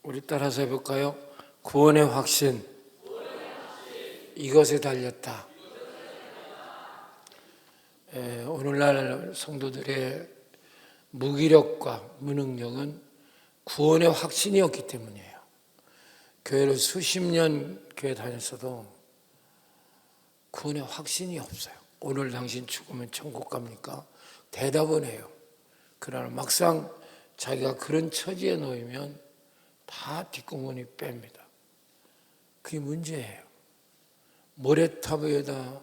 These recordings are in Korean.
우리 따라서 해볼까요? 구원의 확신, 이것에 달렸다. 오늘날 성도들의 무기력과 무능력은 구원의 확신이었기 때문이에요. 교회를 수십 년 교회 다녔어도 구원의 확신이 없어요. 오늘 당신 죽으면 천국 갑니까? 대답은 해요. 그러나 막상 자기가 그런 처지에 놓이면 다 뒷공문이 뺍니다. 그게 문제예요. 모래탑 위에다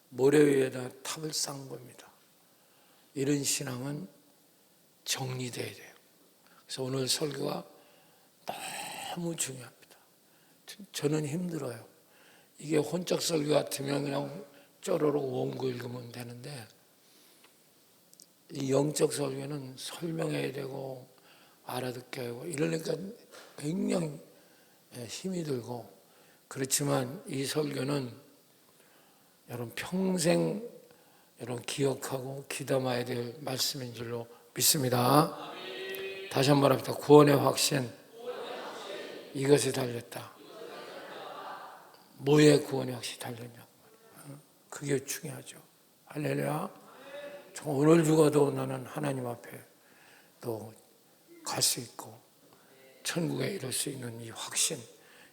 모래 위에다 탑을 쌓은 겁니다. 이런 신앙은 정리돼야 돼요. 그래서 오늘 설교가 너무 중요합니다. 저는 힘들어요. 이게 혼적 설교 같으면 그냥 쪼로록 원고 읽으면 되는데 이 영적 설교는 설명해야 되고 알아듣게 하고 이러니까 굉장히 힘이 들고, 그렇지만 이 설교는 여러분 평생 여러분 기억하고 귀담아야 될 말씀인 줄로 믿습니다. 다시 한번 합니다. 구원의 확신, 이것에 달렸다. 뭐에 구원의 확신이 달렸냐고. 그게 중요하죠. 할렐루야. 오늘 죽어도 나는 하나님 앞에 또 갈 수 있고 천국에 이룰 수 있는 이 확신,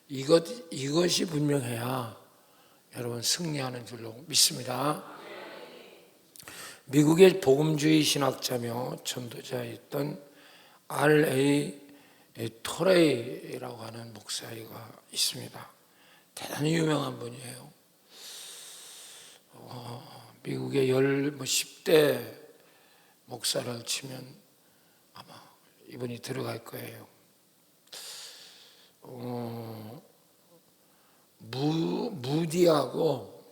이것이 분명해야 여러분 승리하는 줄로 믿습니다. 미국의 복음주의 신학자며 전도자였던 R.A. 토레이라고 하는 목사가 있습니다. 대단히 유명한 분이에요. 미국의 10대 목사를 치면 아마 이분이 들어갈 거예요. 무디하고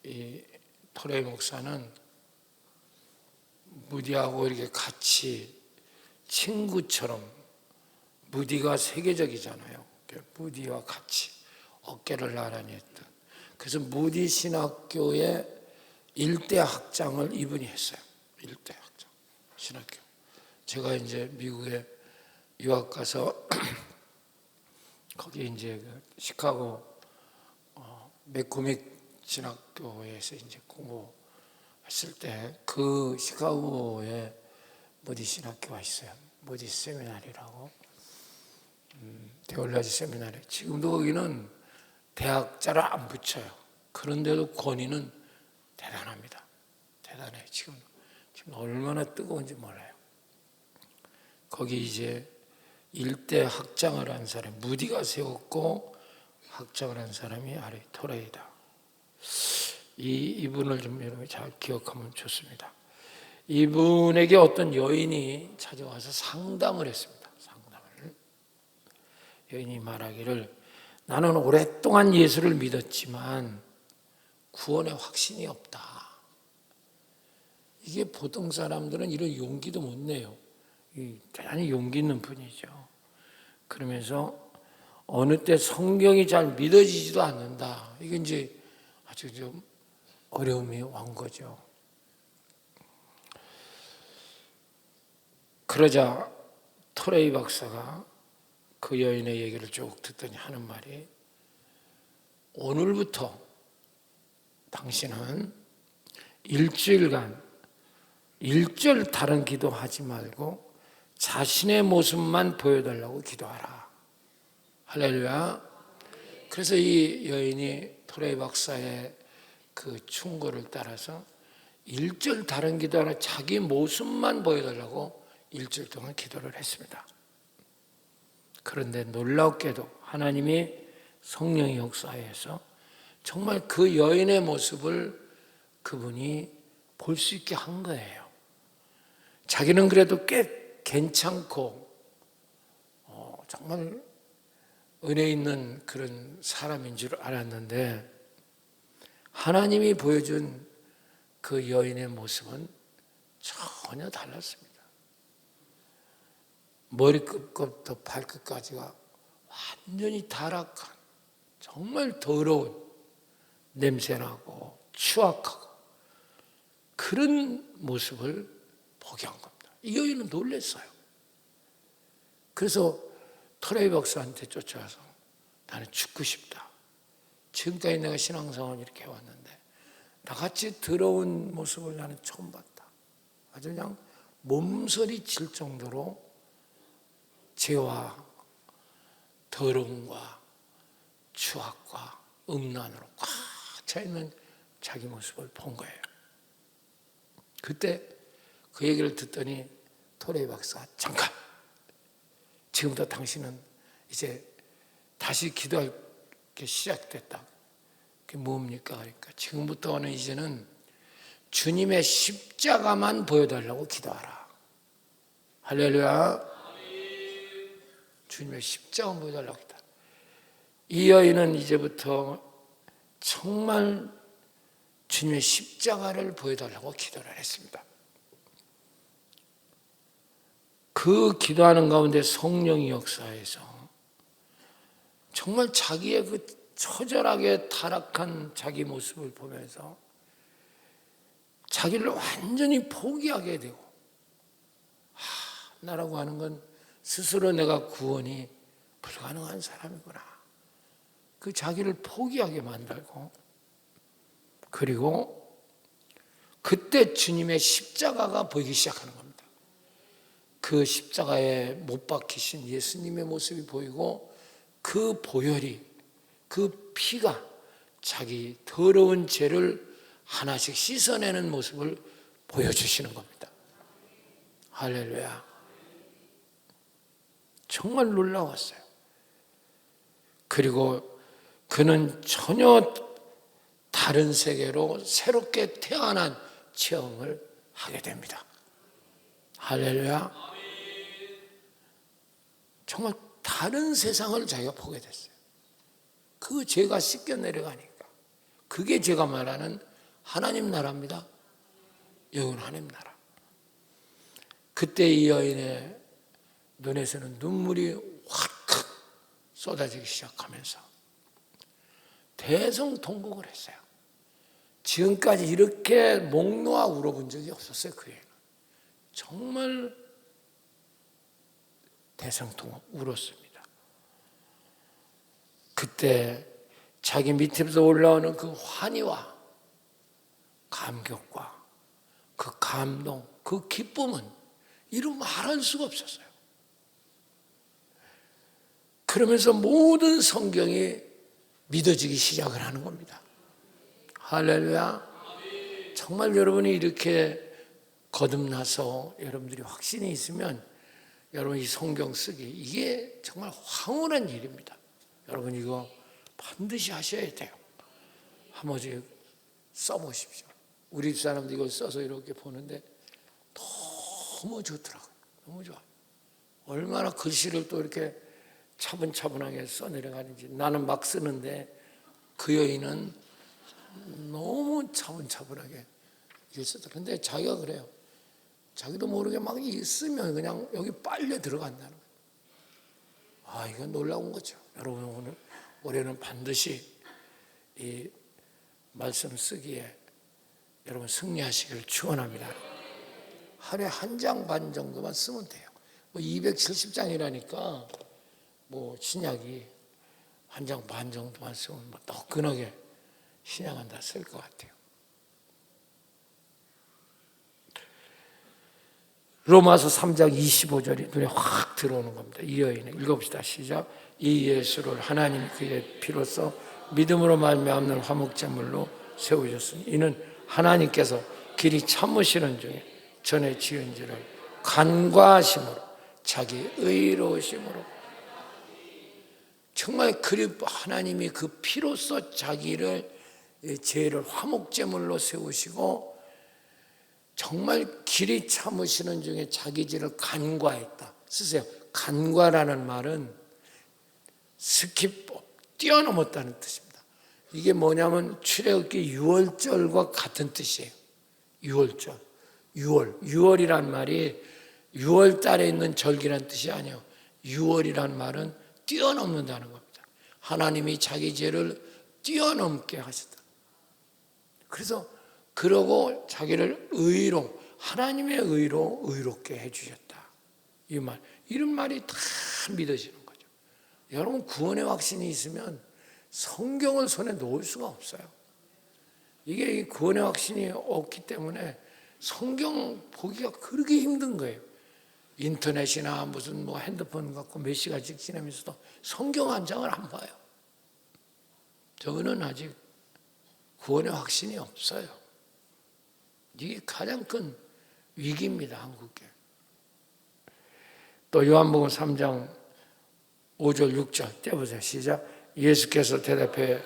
이 토레이 목사는 무디하고 이렇게 같이 친구처럼, 무디가 세계적이잖아요. 무디와 같이 어깨를 나란히 했던, 그래서 무디 신학교의 일대 학장을 이분이 했어요. 일대 학장 신학교. 제가 이제 미국에 유학 가서 거기 이제 시카고 맥코믹 신학교에서 이제 공부했을 때 그 시카고에 모디 신학교가 있어요. 모디 세미나리라고, 데올라지 세미나리. 지금도 거기는 대학자를 안 붙여요. 그런데도 권위는 대단합니다. 대단해요. 지금 얼마나 뜨거운지 몰라요. 거기 이제 일대 학장을 한 사람, 무디가 세웠고 학장을 한 사람이 R.A. 토레이다. 이분을 좀 여러분이 잘 기억하면 좋습니다. 이분에게 어떤 여인이 찾아와서 상담을 했습니다. 상담을. 여인이 말하기를, 나는 오랫동안 예수를 믿었지만 구원의 확신이 없다. 이게 보통 사람들은 이런 용기도 못 내요. 대단히 용기 있는 분이죠. 그러면서 어느 때 성경이 잘 믿어지지도 않는다. 이게 이제 아주 좀 어려움이 온 거죠. 그러자 토레이 박사가 그 여인의 얘기를 쭉 듣더니 하는 말이, 오늘부터 당신은 일주일간 일절 다른 기도하지 말고 자신의 모습만 보여달라고 기도하라. 할렐루야. 그래서 이 여인이 토레이 박사의 그 충고를 따라서 일절 다른 기도 하나, 자기 모습만 보여달라고 일주일 동안 기도를 했습니다. 그런데 놀랍게도 하나님이 성령의 역사에서 정말 그 여인의 모습을 그분이 볼 수 있게 한 거예요. 자기는 그래도 꽤 괜찮고 정말 은혜 있는 그런 사람인 줄 알았는데, 하나님이 보여준 그 여인의 모습은 전혀 달랐습니다. 머리끝부터 발끝까지가 완전히 타락한, 정말 더러운, 냄새나고 추악하고 그런 모습을 보게 한 겁니다. 이 여인은 놀랐어요. 그래서 토레이 박사한테 쫓아와서 나는 죽고 싶다. 지금까지 내가 신앙생활 이렇게 해왔는데 나같이 더러운 모습을 나는 처음 봤다. 아주 그냥 몸서리 칠 정도로 죄와 더러움과 추악과 음란으로 꽉 차있는 자기 모습을 본 거예요. 그때 그 얘기를 듣더니 토레이 박사가 잠깐, 지금부터 당신은 이제 다시 기도할 게 시작됐다. 그게 뭡니까? 그러니까 지금부터는 이제는 주님의 십자가만 보여달라고 기도하라. 할렐루야. 주님의 십자가만 보여달라고 기도하라. 이 여인은 이제부터 정말 주님의 십자가를 보여달라고 기도를 했습니다. 그 기도하는 가운데 성령이 역사해서 정말 자기의 그 처절하게 타락한 자기 모습을 보면서 자기를 완전히 포기하게 되고, 나라고 하는 건 스스로 내가 구원이 불가능한 사람이구나. 그 자기를 포기하게 만들고, 그리고 그때 주님의 십자가가 보이기 시작하는 겁니다. 그 십자가에 못 박히신 예수님의 모습이 보이고, 그 보혈이, 그 피가 자기 더러운 죄를 하나씩 씻어내는 모습을 보여주시는 겁니다. 할렐루야. 정말 놀라웠어요. 그리고 그는 전혀 다른 세계로 새롭게 태어난 체험을 하게 됩니다. 할렐루야. 정말 다른 세상을 자기가 보게 됐어요. 그 죄가 씻겨 내려가니까. 그게 제가 말하는 하나님 나라입니다. 여기는 하나님 나라. 그때 이 여인의 눈에서는 눈물이 확 쏟아지기 시작하면서 대성통곡을 했어요. 지금까지 이렇게 목 놓아 울어본 적이 없었어요. 그 여인은 정말 대성통곡 울었습니다. 그때 자기 밑에서 올라오는 그 환희와 감격과 그 감동, 그 기쁨은 이루 말할 수가 없었어요. 그러면서 모든 성경이 믿어지기 시작을 하는 겁니다. 할렐루야. 정말 여러분이 이렇게 거듭나서 여러분들이 확신이 있으면 여러분 이 성경 쓰기, 이게 정말 황홀한 일입니다. 여러분 이거 반드시 하셔야 돼요. 한번 써보십시오. 우리 사람들 이걸 써서 이렇게 보는데 너무 좋더라고요. 너무 좋아. 얼마나 글씨를 또 이렇게 차분차분하게 써내려가는지. 나는 막 쓰는데 그 여인은 너무 차분차분하게 이걸 쓰더라고요. 근데 자기가 그래요. 자기도 모르게 막 쓰면 그냥 여기 빨려 들어간다는 거예요. 이건 놀라운 거죠. 여러분 오늘 올해는 반드시 이 말씀 쓰기에 여러분 승리하시기를 축원합니다. 하루에 한 장 반 정도만 쓰면 돼요. 270장이라니까 신약이 한 장 반 정도만 쓰면 뜨끈하게 신약은 다 쓸 것 같아요. 로마서 3장 25절이 눈에 확 들어오는 겁니다. 이 여인은 읽어봅시다. 시작. 이 예수를 하나님이 그의 피로써 믿음으로 말미암는 화목제물로 세우셨으니 이는 하나님께서 길이 참으시는 중에 전에 지은 죄를 간과하심으로 자기 의로우심으로 정말 하나님이 그 피로써 자기를 죄를 화목제물로 세우시고 정말 길이 참으시는 중에 자기 죄를 간과했다. 쓰세요. 간과라는 말은 스킵, 뛰어넘었다는 뜻입니다. 이게 뭐냐면 출애굽기 6월절과 같은 뜻이에요. 6월절. 6월이란 말이 6월 달에 있는 절기란 뜻이 아니에요. 6월이란 말은 뛰어넘는다는 겁니다. 하나님이 자기 죄를 뛰어넘게 하셨다. 그래서 그러고 자기를 하나님의 의로 의롭게 해주셨다. 이 말, 이런 말이 다 믿어지는 거죠. 여러분, 구원의 확신이 있으면 성경을 손에 놓을 수가 없어요. 이게 구원의 확신이 없기 때문에 성경 보기가 그렇게 힘든 거예요. 인터넷이나 무슨 뭐 핸드폰 갖고 몇 시간씩 지나면서도 성경 한 장을 안 봐요. 저는 아직 구원의 확신이 없어요. 이게 가장 큰 위기입니다, 한국에. 또 요한복음 3장 5절 6절 떼보세요. 시작. 예수께서 대답해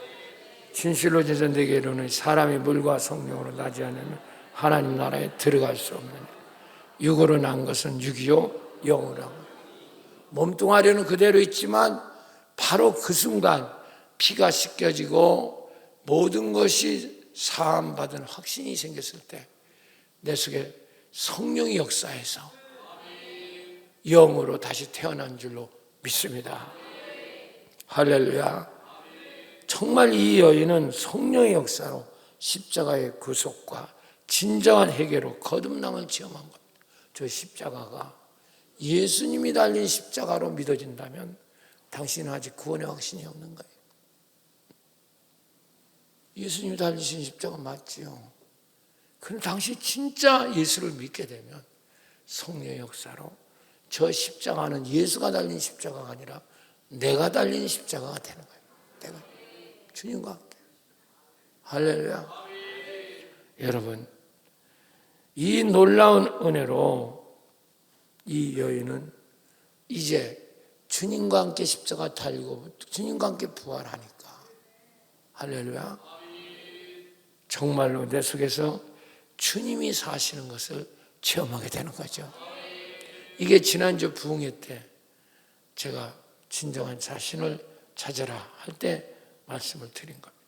진실로 진실로 내게 이르노니 사람이 물과 성령으로 나지 않으면 하나님 나라에 들어갈 수 없느니라. 육으로 난 것은 육이요 영으로 하고 몸뚱아리는 그대로 있지만 바로 그 순간 피가 씻겨지고 모든 것이 사함받은 확신이 생겼을 때 내 속에 성령이 역사해서 영으로 다시 태어난 줄로 믿습니다. 할렐루야. 정말 이 여인은 성령의 역사로 십자가의 구속과 진정한 해결로 거듭남을 체험한 겁니다. 저 십자가가 예수님이 달린 십자가로 믿어진다면 당신은 아직 구원의 확신이 없는 거예요. 예수님이 달리신 십자가 맞지요. 그럼 당시 진짜 예수를 믿게 되면 성령의 역사로 저 십자가는 예수가 달린 십자가가 아니라 내가 달린 십자가가 되는 거예요. 내가 주님과 함께. 할렐루야. 여러분, 이 놀라운 은혜로 이 여인은 이제 주님과 함께 십자가 달고 주님과 함께 부활하니까 할렐루야. 정말로 내 속에서 주님이 사시는 것을 체험하게 되는 거죠. 이게 지난주 부흥회 때 제가 진정한 자신을 찾아라 할 때 말씀을 드린 겁니다.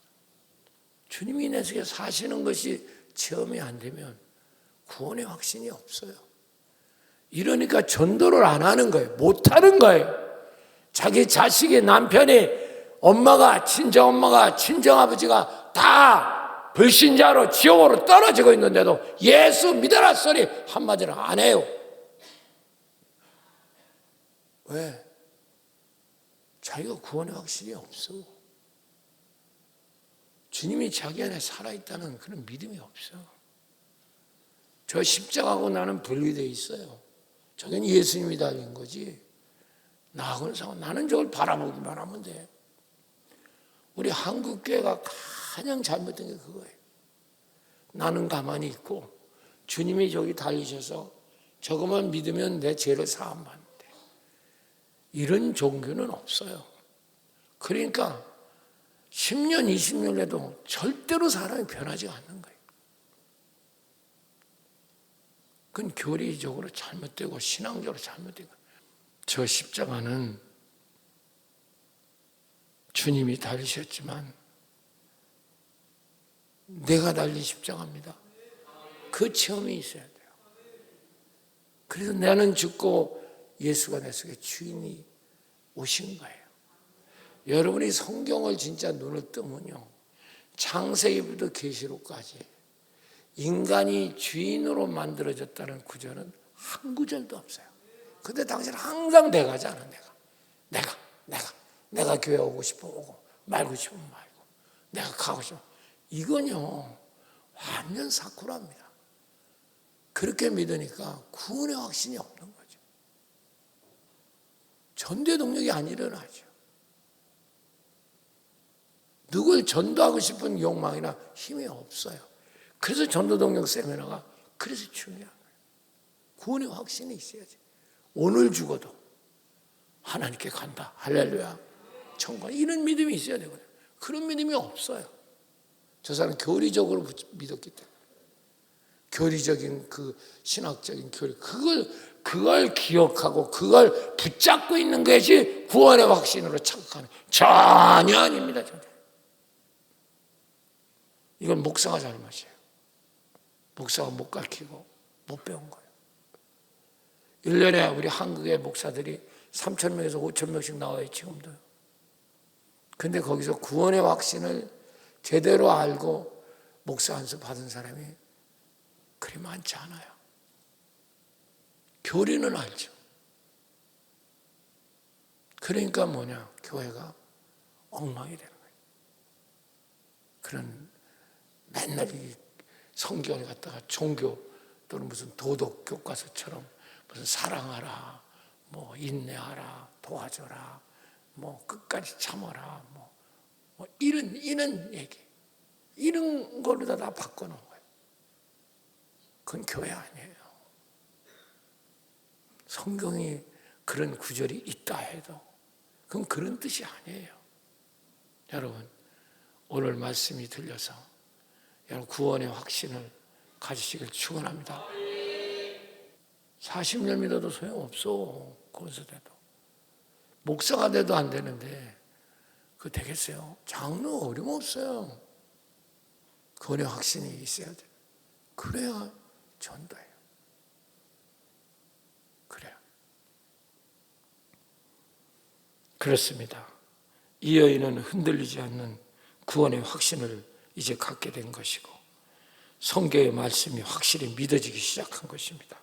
주님이 내 속에 사시는 것이 체험이 안 되면 구원의 확신이 없어요. 이러니까 전도를 안 하는 거예요. 못 하는 거예요. 자기 자식의 남편이 엄마가 친정엄마가 친정아버지가 다 불신자로 지옥으로 떨어지고 있는데도 예수 믿어라 소리 한마디를 안 해요. 왜? 자기가 구원의 확신이 없어. 주님이 자기 안에 살아있다는 그런 믿음이 없어. 저 십자가하고 나는 분리되어 있어요. 저건 예수님이 달린 거지. 나하고는 상관. 나는 저걸 바라보기만 하면 돼. 우리 한국교회가 가장 잘못된 게 그거예요. 나는 가만히 있고 주님이 저기 달리셔서 저것만 믿으면 내 죄를 사함받는데 이런 종교는 없어요. 그러니까 10년, 20년 해도 절대로 사람이 변하지 않는 거예요. 그건 교리적으로 잘못되고 신앙적으로 잘못되고 저 십자가는 주님이 달리셨지만 내가 달린 십자가입니다. 그 체험이 있어야 돼요. 그래서 나는 죽고 예수가 내 속에 주인이 오신 거예요. 여러분이 성경을 진짜 눈을 뜨면요, 창세기부터 계시록까지 인간이 주인으로 만들어졌다는 구절은 한 구절도 없어요. 근데 당신은 항상 내가잖아. 내가 교회 오고 싶어 오고 말고 싶으면 말고 내가 가고 싶어. 이건요 완전 사쿠라입니다. 그렇게 믿으니까 구원의 확신이 없는 거죠. 전도의 동력이 안 일어나죠. 누굴 전도하고 싶은 욕망이나 힘이 없어요. 그래서 전도 동력 세미나가 그래서 중요한 거예요. 구원의 확신이 있어야지. 오늘 죽어도 하나님께 간다. 할렐루야. 천국 이런 믿음이 있어야 되거든요. 그런 믿음이 없어요. 저 사람은 교리적으로 믿었기 때문에. 교리적인 그 신학적인 교리 그걸 기억하고 그걸 붙잡고 있는 것이 구원의 확신으로 착각하는 전혀 아닙니다. 전혀. 이건 목사가 잘못이에요. 목사가 못 가르치고 못 배운 거예요. 1년에 우리 한국의 목사들이 3,000명에서 5,000명씩 나와요. 지금도. 근데 거기서 구원의 확신을 제대로 알고 목사 안수 받은 사람이 그리 많지 않아요. 교리는 알죠. 그러니까 뭐냐? 교회가 엉망이 되는 거예요. 그런 맨날 이 성경을 갖다가 종교 또는 무슨 도덕 교과서처럼 무슨 사랑하라, 뭐 인내하라, 도와줘라, 뭐 끝까지 참아라, 뭐 이런 얘기, 이런 걸로 다 바꿔놓은 거예요. 그건 교회 아니에요. 성경이 그런 구절이 있다 해도 그건 그런 뜻이 아니에요. 여러분, 오늘 말씀이 들려서 여러분 구원의 확신을 가지시길 축원합니다. 40년 믿어도 소용없어. 권수돼도 목사가 돼도 안 되는데 그거 되겠어요? 장로 어림없어요. 구원의 확신이 있어야 돼요. 그래야 전도예요. 그래요. 그렇습니다. 이 여인은 흔들리지 않는 구원의 확신을 이제 갖게 된 것이고 성경의 말씀이 확실히 믿어지기 시작한 것입니다.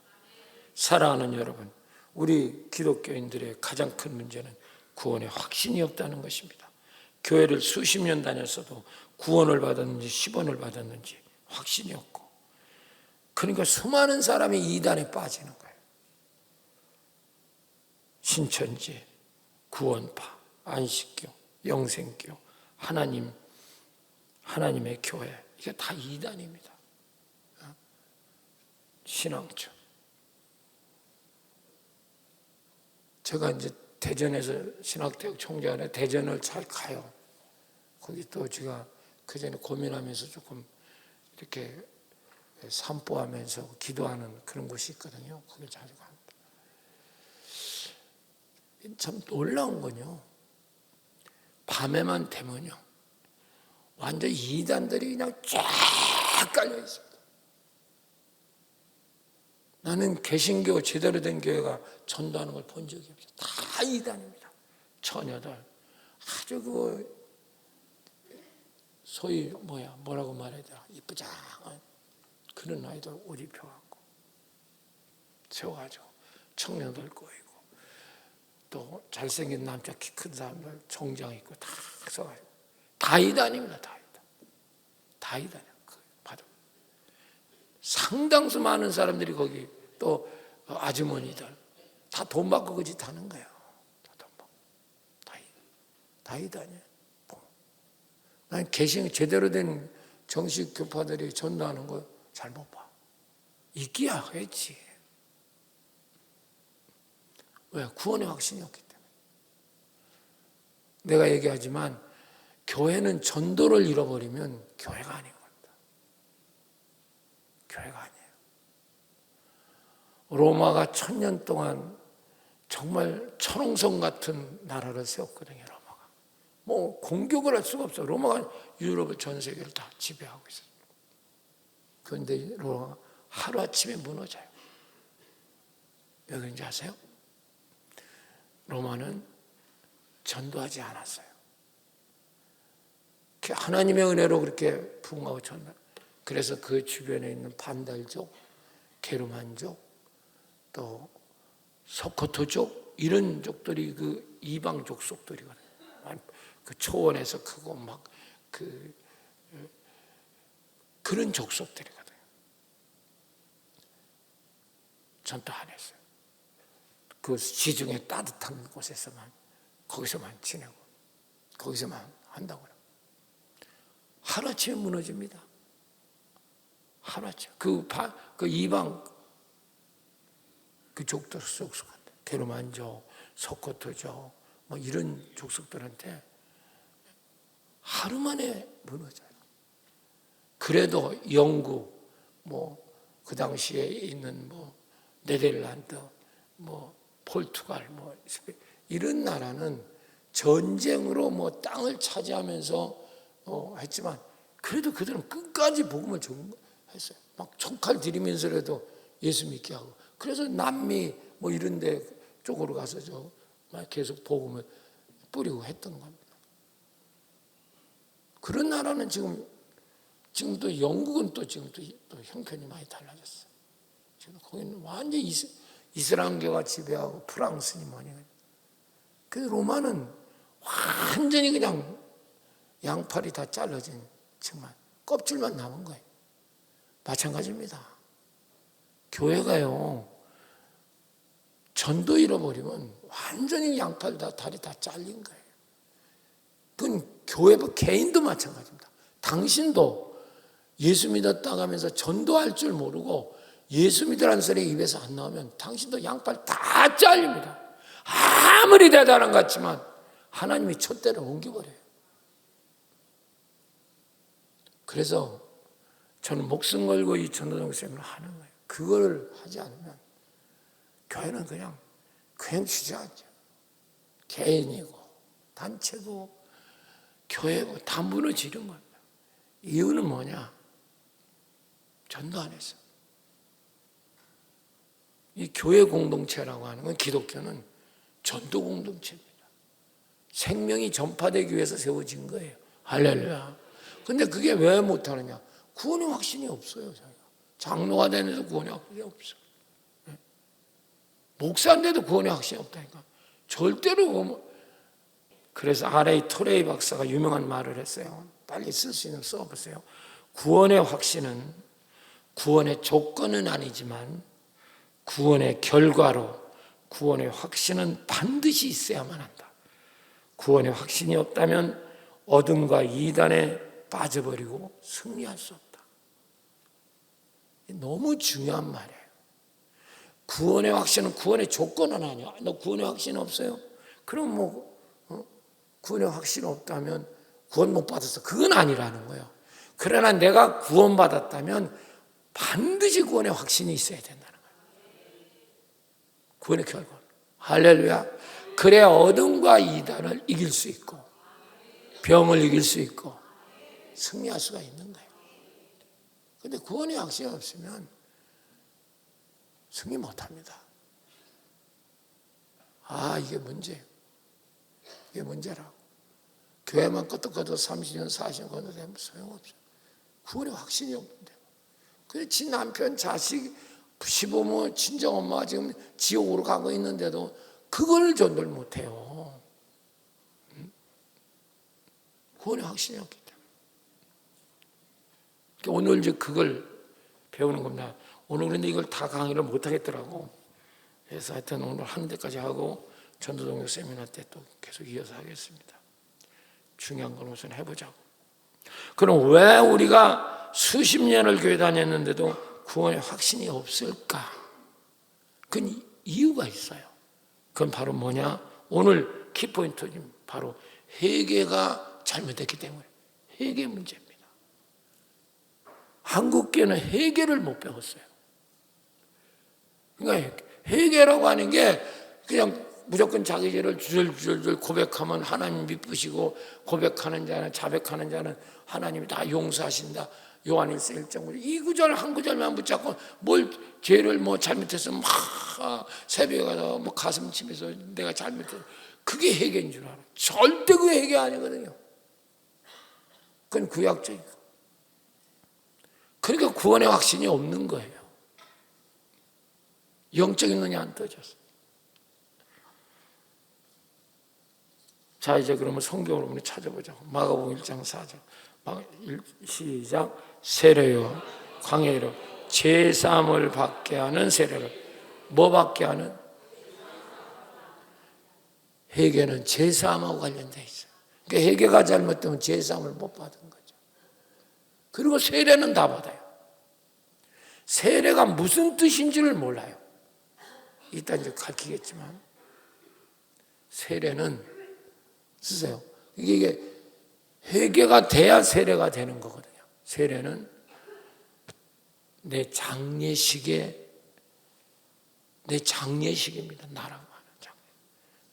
사랑하는 여러분, 우리 기독교인들의 가장 큰 문제는 구원의 확신이 없다는 것입니다. 교회를 수십 년 다녔어도 구원을 받았는지 10원을 받았는지 확신이 없고, 그러니까 수많은 사람이 이단에 빠지는 거예요. 신천지, 구원파, 안식교, 영생교, 하나님의 교회, 이게 다 이단입니다. 신앙처. 제가 이제 대전에서 신학대학 총장에 대전을 잘 가요. 거기 또 제가 그전에 고민하면서 조금 이렇게 산보하면서 기도하는 그런 곳이 있거든요. 거기 자주 갑니다. 참 놀라운 건요, 밤에만 되면요 완전 이단들이 그냥 쫙 깔려 있습니다. 나는 개신교 제대로 된 교회가 전도하는 걸 본 적이 없어요. 다 이단입니다. 처녀들 아주 그 소위 뭐라고 말해야 되나, 이쁘장한 그런 아이들 옷 입혀갖고 세워가지고 청년들 꼬이고, 또 잘생긴 남자 키 큰 사람들 정장 입고 다 써가지고 다 이단입니다. 다 이단이야. 받아. 상당수 많은 사람들이 거기, 또 아주머니들 다 돈 받고 그 짓 하는 거예요. 돈 받고 다 이단이에요. 난 개신 제대로 된 정식 교파들이 전도하는 거 잘 못 봐. 있기야 하겠지. 왜? 구원의 확신이 없기 때문에. 내가 얘기하지만 교회는 전도를 잃어버리면 교회가 아닌 겁니다. 교회가 아니에요. 로마가 1000년 동안 정말 천홍성 같은 나라를 세웠거든요. 로마가 뭐 공격을 할 수가 없어요. 로마가 유럽을 전 세계를 다 지배하고 있어요. 그런데 로마가 하루아침에 무너져요. 왜 그런지 아세요? 로마는 전도하지 않았어요. 하나님의 은혜로 그렇게 부흥하고 전도. 그래서 그 주변에 있는 반달족, 게르만족, 또 소코토족, 이런 족들이 그 이방 족속들이거든요. 그 초원에서 크고 막 그런 족속들이거든요. 전도 안 했어요. 그 지중해 따뜻한 곳에서만, 거기서만 지내고 거기서만 한다고요. 하루아침에 무너집니다. 하루아침. 그 이방 그 족들 속속한데, 게르만족, 소코토족, 뭐 이런 족속들한테 하루 만에 무너져요. 그래도 영국, 뭐 그 당시에 있는 뭐 네덜란드, 뭐 포르투갈, 뭐 이런 나라는 전쟁으로 뭐 땅을 차지하면서 했지만, 그래도 그들은 끝까지 복음을 전했어요. 막 총칼 들이면서라도 예수 믿게 하고. 그래서 남미 뭐 이런 데 쪽으로 가서 계속 복음을 뿌리고 했던 겁니다. 그런 나라는 지금 또 영국은 또 지금 또 형편이 많이 달라졌어요. 지금 거기는 완전 이슬람교가 지배하고 프랑스니 뭐니. 그 로마는 완전히 그냥 양팔이 다 잘라진, 정말 껍질만 남은 거예요. 마찬가지입니다. 교회가요, 전도 잃어버리면 완전히 양팔 다, 다리 다 잘린 거예요. 그건 교회, 개인도 마찬가지입니다. 당신도 예수 믿었다고 하면서 전도할 줄 모르고 예수 믿으라는 소리 입에서 안 나오면 당신도 양팔 다 잘립니다. 아무리 대단한 것 같지만 하나님이 촛대를 옮겨버려요. 그래서 저는 목숨 걸고 이 전도동 세미나를 하는 거예요. 그걸 하지 않으면 교회는 그냥 주저앉죠. 개인이고 단체고 교회고 다 무너지는 겁니다. 이유는 뭐냐? 전도 안 했어. 이 교회 공동체라고 하는 건, 기독교는 전도 공동체입니다. 생명이 전파되기 위해서 세워진 거예요. 할렐루야. 근데 그게 왜 못하느냐? 구원의 확신이 없어요. 자기가. 장로가 되면서 구원의 확신이 없어. 목사인데도 구원의 확신이 없다니까. 절대로. 그래서 R.A. 토레이 박사가 유명한 말을 했어요. 빨리 쓸 수 있는 써보세요. 구원의 확신은 구원의 조건은 아니지만 구원의 결과로 구원의 확신은 반드시 있어야만 한다. 구원의 확신이 없다면 어둠과 이단에 빠져버리고 승리할 수 없다. 너무 중요한 말이에요. 구원의 확신은 구원의 조건은 아니야. 너 구원의 확신 없어요? 그럼 구원의 확신 없다면 구원 못 받았어. 그건 아니라는 거예요. 그러나 내가 구원받았다면 반드시 구원의 확신이 있어야 된다는 거예요. 구원의 결과. 할렐루야. 그래야 어둠과 이단을 이길 수 있고 병을 이길 수 있고 승리할 수가 있는 거예요. 그런데 구원의 확신이 없으면 승리 못합니다. 이게 문제예요. 이게 문제라고. 교회만 끄떡끄떡 30년, 40년 건너되면 소용없어요. 구원의 확신이 없는데. 그래서 지 남편, 자식, 시부모, 친정엄마가 지금 지옥으로 가고 있는데도 그걸 전도를 못해요. 구원의 확신이 없기 때문에. 오늘 이제 그걸 배우는 겁니다. 오늘 그런데 이걸 다 강의를 못하겠더라고. 그래서 하여튼 오늘 하는 데까지 하고 전도동역 세미나 때 또 계속 이어서 하겠습니다. 중요한 건 우선 해보자고. 그럼 왜 우리가 수십 년을 교회 다녔는데도 구원의 확신이 없을까? 그건 이유가 있어요. 그건 바로 뭐냐? 오늘 키포인트는 바로 회개가 잘못됐기 때문에 회개 문제입니다. 한국교회는 회개를 못 배웠어요. 그러니까 회개라고 하는 게 그냥 무조건 자기 죄를 주절주절 고백하면 하나님 미쁘시고, 고백하는 자는, 자백하는 자는 하나님이 다 용서하신다. 요한일서 1장 이 구절 한 구절만 붙잡고 뭘 죄를 잘못해서 막 새벽에 가서 가슴 치면서 내가 잘못해서, 그게 회개인 줄 알아. 절대 그 회개 아니거든요. 그건 구약적이고. 그러니까 구원의 확신이 없는 거예요. 영적인 눈이 안 떠졌어. 자, 이제 그러면 성경으로 우리 찾아보자고. 마가복음 1장 4절. 시작. 세례요 광야로 제사함을 받게 하는 세례를. 뭐 받게 하는? 회개는 제사함하고 관련되어 있어요. 그러니까 회개가 잘못되면 제사함을 못 받은 거죠. 그리고 세례는 다 받아요. 세례가 무슨 뜻인지를 몰라요. 이따 이제 가르치겠지만 세례는 쓰세요. 이게 회개가 돼야 세례가 되는 거거든요. 세례는 내 장례식입니다. 나라고 하는 장례.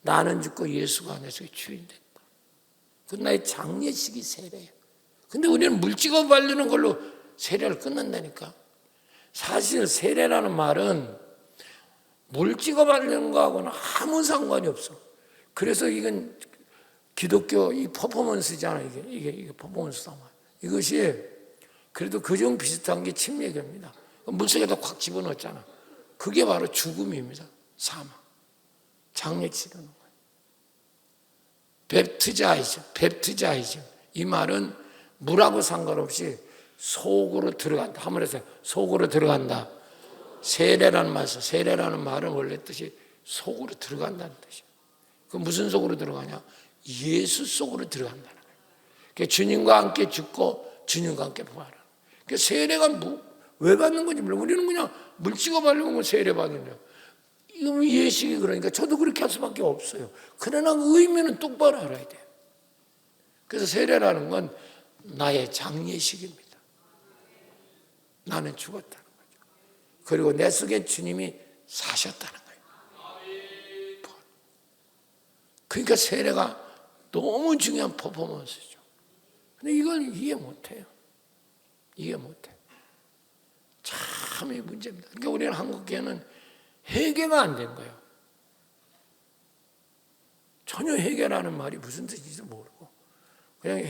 나는 죽고 예수가 내 속에 주인 됐다. 그 나의 장례식이 세례예요. 근데 우리는 물찍어 바르는 걸로 세례를 끝난다니까. 사실 세례라는 말은 물찍어 바르는 거하고는 아무 상관이 없어. 그래서 이건 기독교 이 퍼포먼스잖아요. 이게 퍼포먼스다. 이것이 그래도 그중 비슷한 게 침례교입니다. 물속에다 콱 집어넣었잖아. 그게 바로 죽음입니다. 사망. 장례 치르는 거예요. 뱁티자이즘. 이 말은 물하고 상관없이 속으로 들어간다. 한번 해서 속으로 들어간다. 세례라는 말에서 세례라는 말은 원래 뜻이 속으로 들어간다는 뜻이에요. 그 무슨 속으로 들어가냐? 예수 속으로 들어간다는 거예요. 그러니까 주님과 함께 죽고 주님과 함께 부활하는. 그러니까 세례가 왜 받는 건지 몰라. 우리는 그냥 물 찍어 바르면 세례 받는데요. 이거 예식이 그러니까 저도 그렇게 할 수밖에 없어요. 그러나 의미는 똑바로 알아야 돼요. 그래서 세례라는 건 나의 장례식입니다. 나는 죽었다는 거죠. 그리고 내 속에 주님이 사셨다는 거예요. 그러니까 세례가 너무 중요한 퍼포먼스죠. 근데 이걸 이해 못해요. 이해 못해. 참 이 문제입니다. 그러니까 우리는 한국교회는 회개가 안 된 거예요. 전혀 회개라는 말이 무슨 뜻인지도 모르고 그냥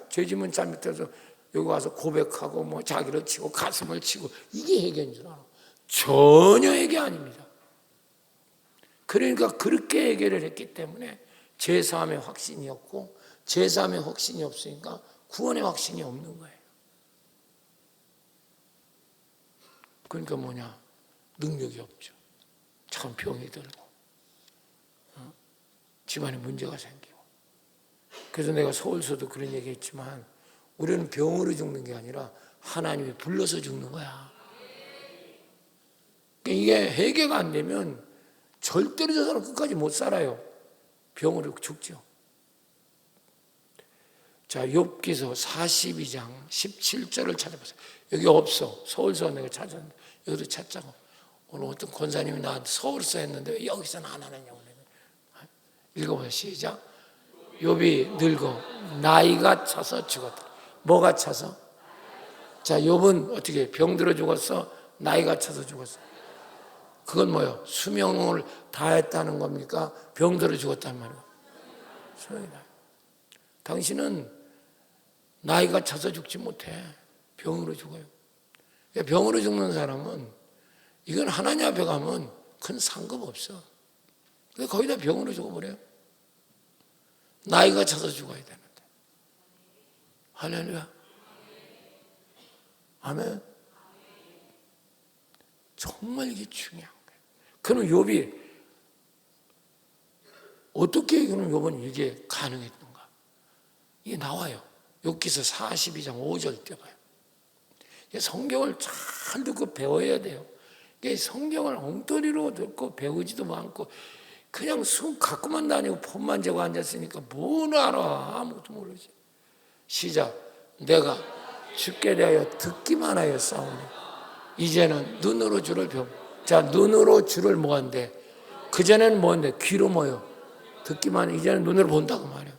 죄짐은 잘못해서 여기 와서 고백하고 뭐 자기를 치고 가슴을 치고 이게 회개인 줄 알아. 전혀 회개 아닙니다. 그러니까 그렇게 회개를 했기 때문에 제사함의 확신이 없고 제사함의 확신이 없으니까 구원의 확신이 없는 거예요. 그러니까 뭐냐? 능력이 없죠. 참 병이 들고 집안에 문제가 생기고. 그래서 내가 서울서도 그런 얘기했지만 우리는 병으로 죽는 게 아니라 하나님이 불러서 죽는 거야. 그러니까 이게 해결가 안 되면 절대로 저 사람 끝까지 못 살아요. 병으로 죽죠. 자, 욥기서 42장 17절을 찾아보세요. 여기 없어. 서울서 내가 찾았는데 여기도 찾자고. 오늘 어떤 권사님이 나한테 서울서 했는데 왜 여기서는 안 하느냐고. 읽어보세요. 시작. 욥이 늙어 나이가 차서 죽었다. 뭐가 차서? 자, 욥은 어떻게 병들어 죽었어? 나이가 차서 죽었어. 그건 뭐예요? 수명을 다했다는 겁니까? 병들어 죽었단 말이에요. 수명이다. 당신은 나이가 차서 죽지 못해. 병으로 죽어요. 병으로 죽는 사람은 이건 하나님 앞에 가면 큰 상관없어. 거기다 병으로 죽어버려요. 나이가 차서 죽어야 되는데. 할렐루야. 아멘. 정말 이게 중요한 거예요. 그럼 욥이 어떻게 그럼 욥은 이게 가능했던가? 이게 나와요. 욥기서 42장 5절 때 봐요. 성경을 잘 듣고 배워야 돼요. 성경을 엉터리로 듣고 배우지도 않고 그냥 숨 갖고만 다니고 폰만 재고 앉았으니까 뭘 알아? 아무것도 모르지. 시작. 내가 죽게 대하여 듣기만 하여 싸우니 이제는 눈으로 주를 배워. 자, 눈으로 주를 뭐한대? 그전에는 뭐한대? 귀로 뭐요? 듣기만 해. 이제는 눈으로 본다고 말이야.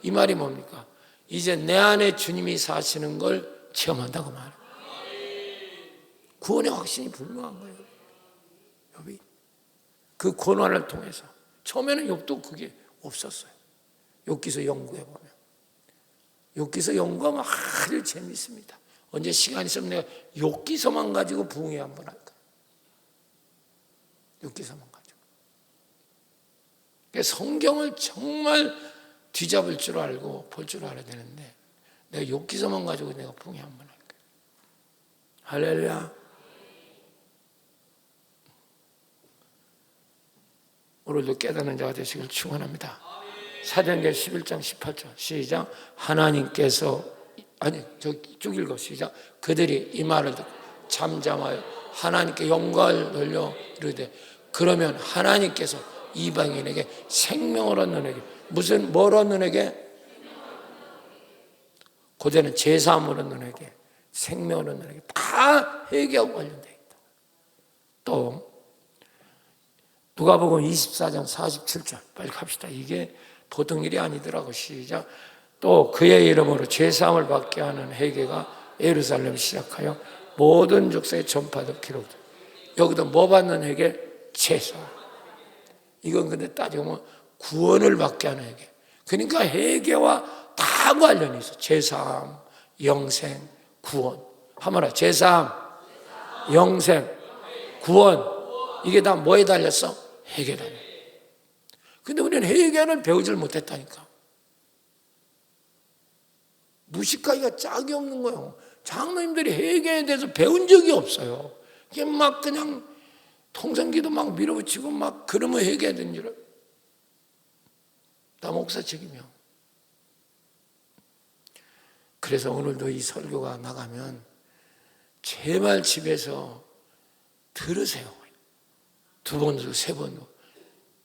이 말이 뭡니까? 이제 내 안에 주님이 사시는 걸 체험한다고 말이야. 구원의 확신이 분명한 거예요. 욥이 그 고난을 통해서 처음에는 욥도 그게 없었어요. 욥기서 연구해 보면 욥기서 연구하면 아주 재밌습니다. 언제 시간 있으면 내가 욥기서만 가지고 부흥회 한번 할까요? 욥기서만 가지고. 그러니까 성경을 정말 뒤잡을 줄 알고 볼 줄 알아야 되는데 내가 욥기서만 가지고 내가 부흥회 한번 할까요? 할렐루야. 오늘도 깨닫는 자가 되시길 축원합니다. 사도행전 11장 18절 시작. 하나님께서 쭉 읽어. 시작. 그들이 이 말을 듣고 잠잠하여 하나님께 영광을 돌려 이르되 그러면 하나님께서 이방인에게 생명을 얻는 에게 뭘 얻는 에게? 고대는 제사함을 얻는 에게 생명을 얻는 에게 다 회개하고 관련되어 있다. 또 누가복음 24장 47절 빨리 갑시다. 이게 보통 일이 아니더라고. 시작. 또 그의 이름으로 제사함을 받게 하는 회개가 예루살렘 시작하여 모든 족속에 전파되고 기록돼. 여기도 뭐 받는 회개? 제사. 이건 근데 따지면 구원을 받게 하는 회개. 그러니까 회개와 다 관련이 있어. 제사함, 영생, 구원. 하모라. 제사함, 영생, 구원. 이게 다 뭐에 달렸어? 회개 달려. 근데 우리는 회개를 배우질 못했다니까. 무식하기가 짝이 없는 거예요. 장로님들이 회개에 대해서 배운 적이 없어요. 이게 막 그냥 통성기도 막 밀어붙이고 막 그러면 회개하던 줄. 나 목사 책임이요. 그래서 오늘도 이 설교가 나가면 제발 집에서 들으세요. 2번도 3번도.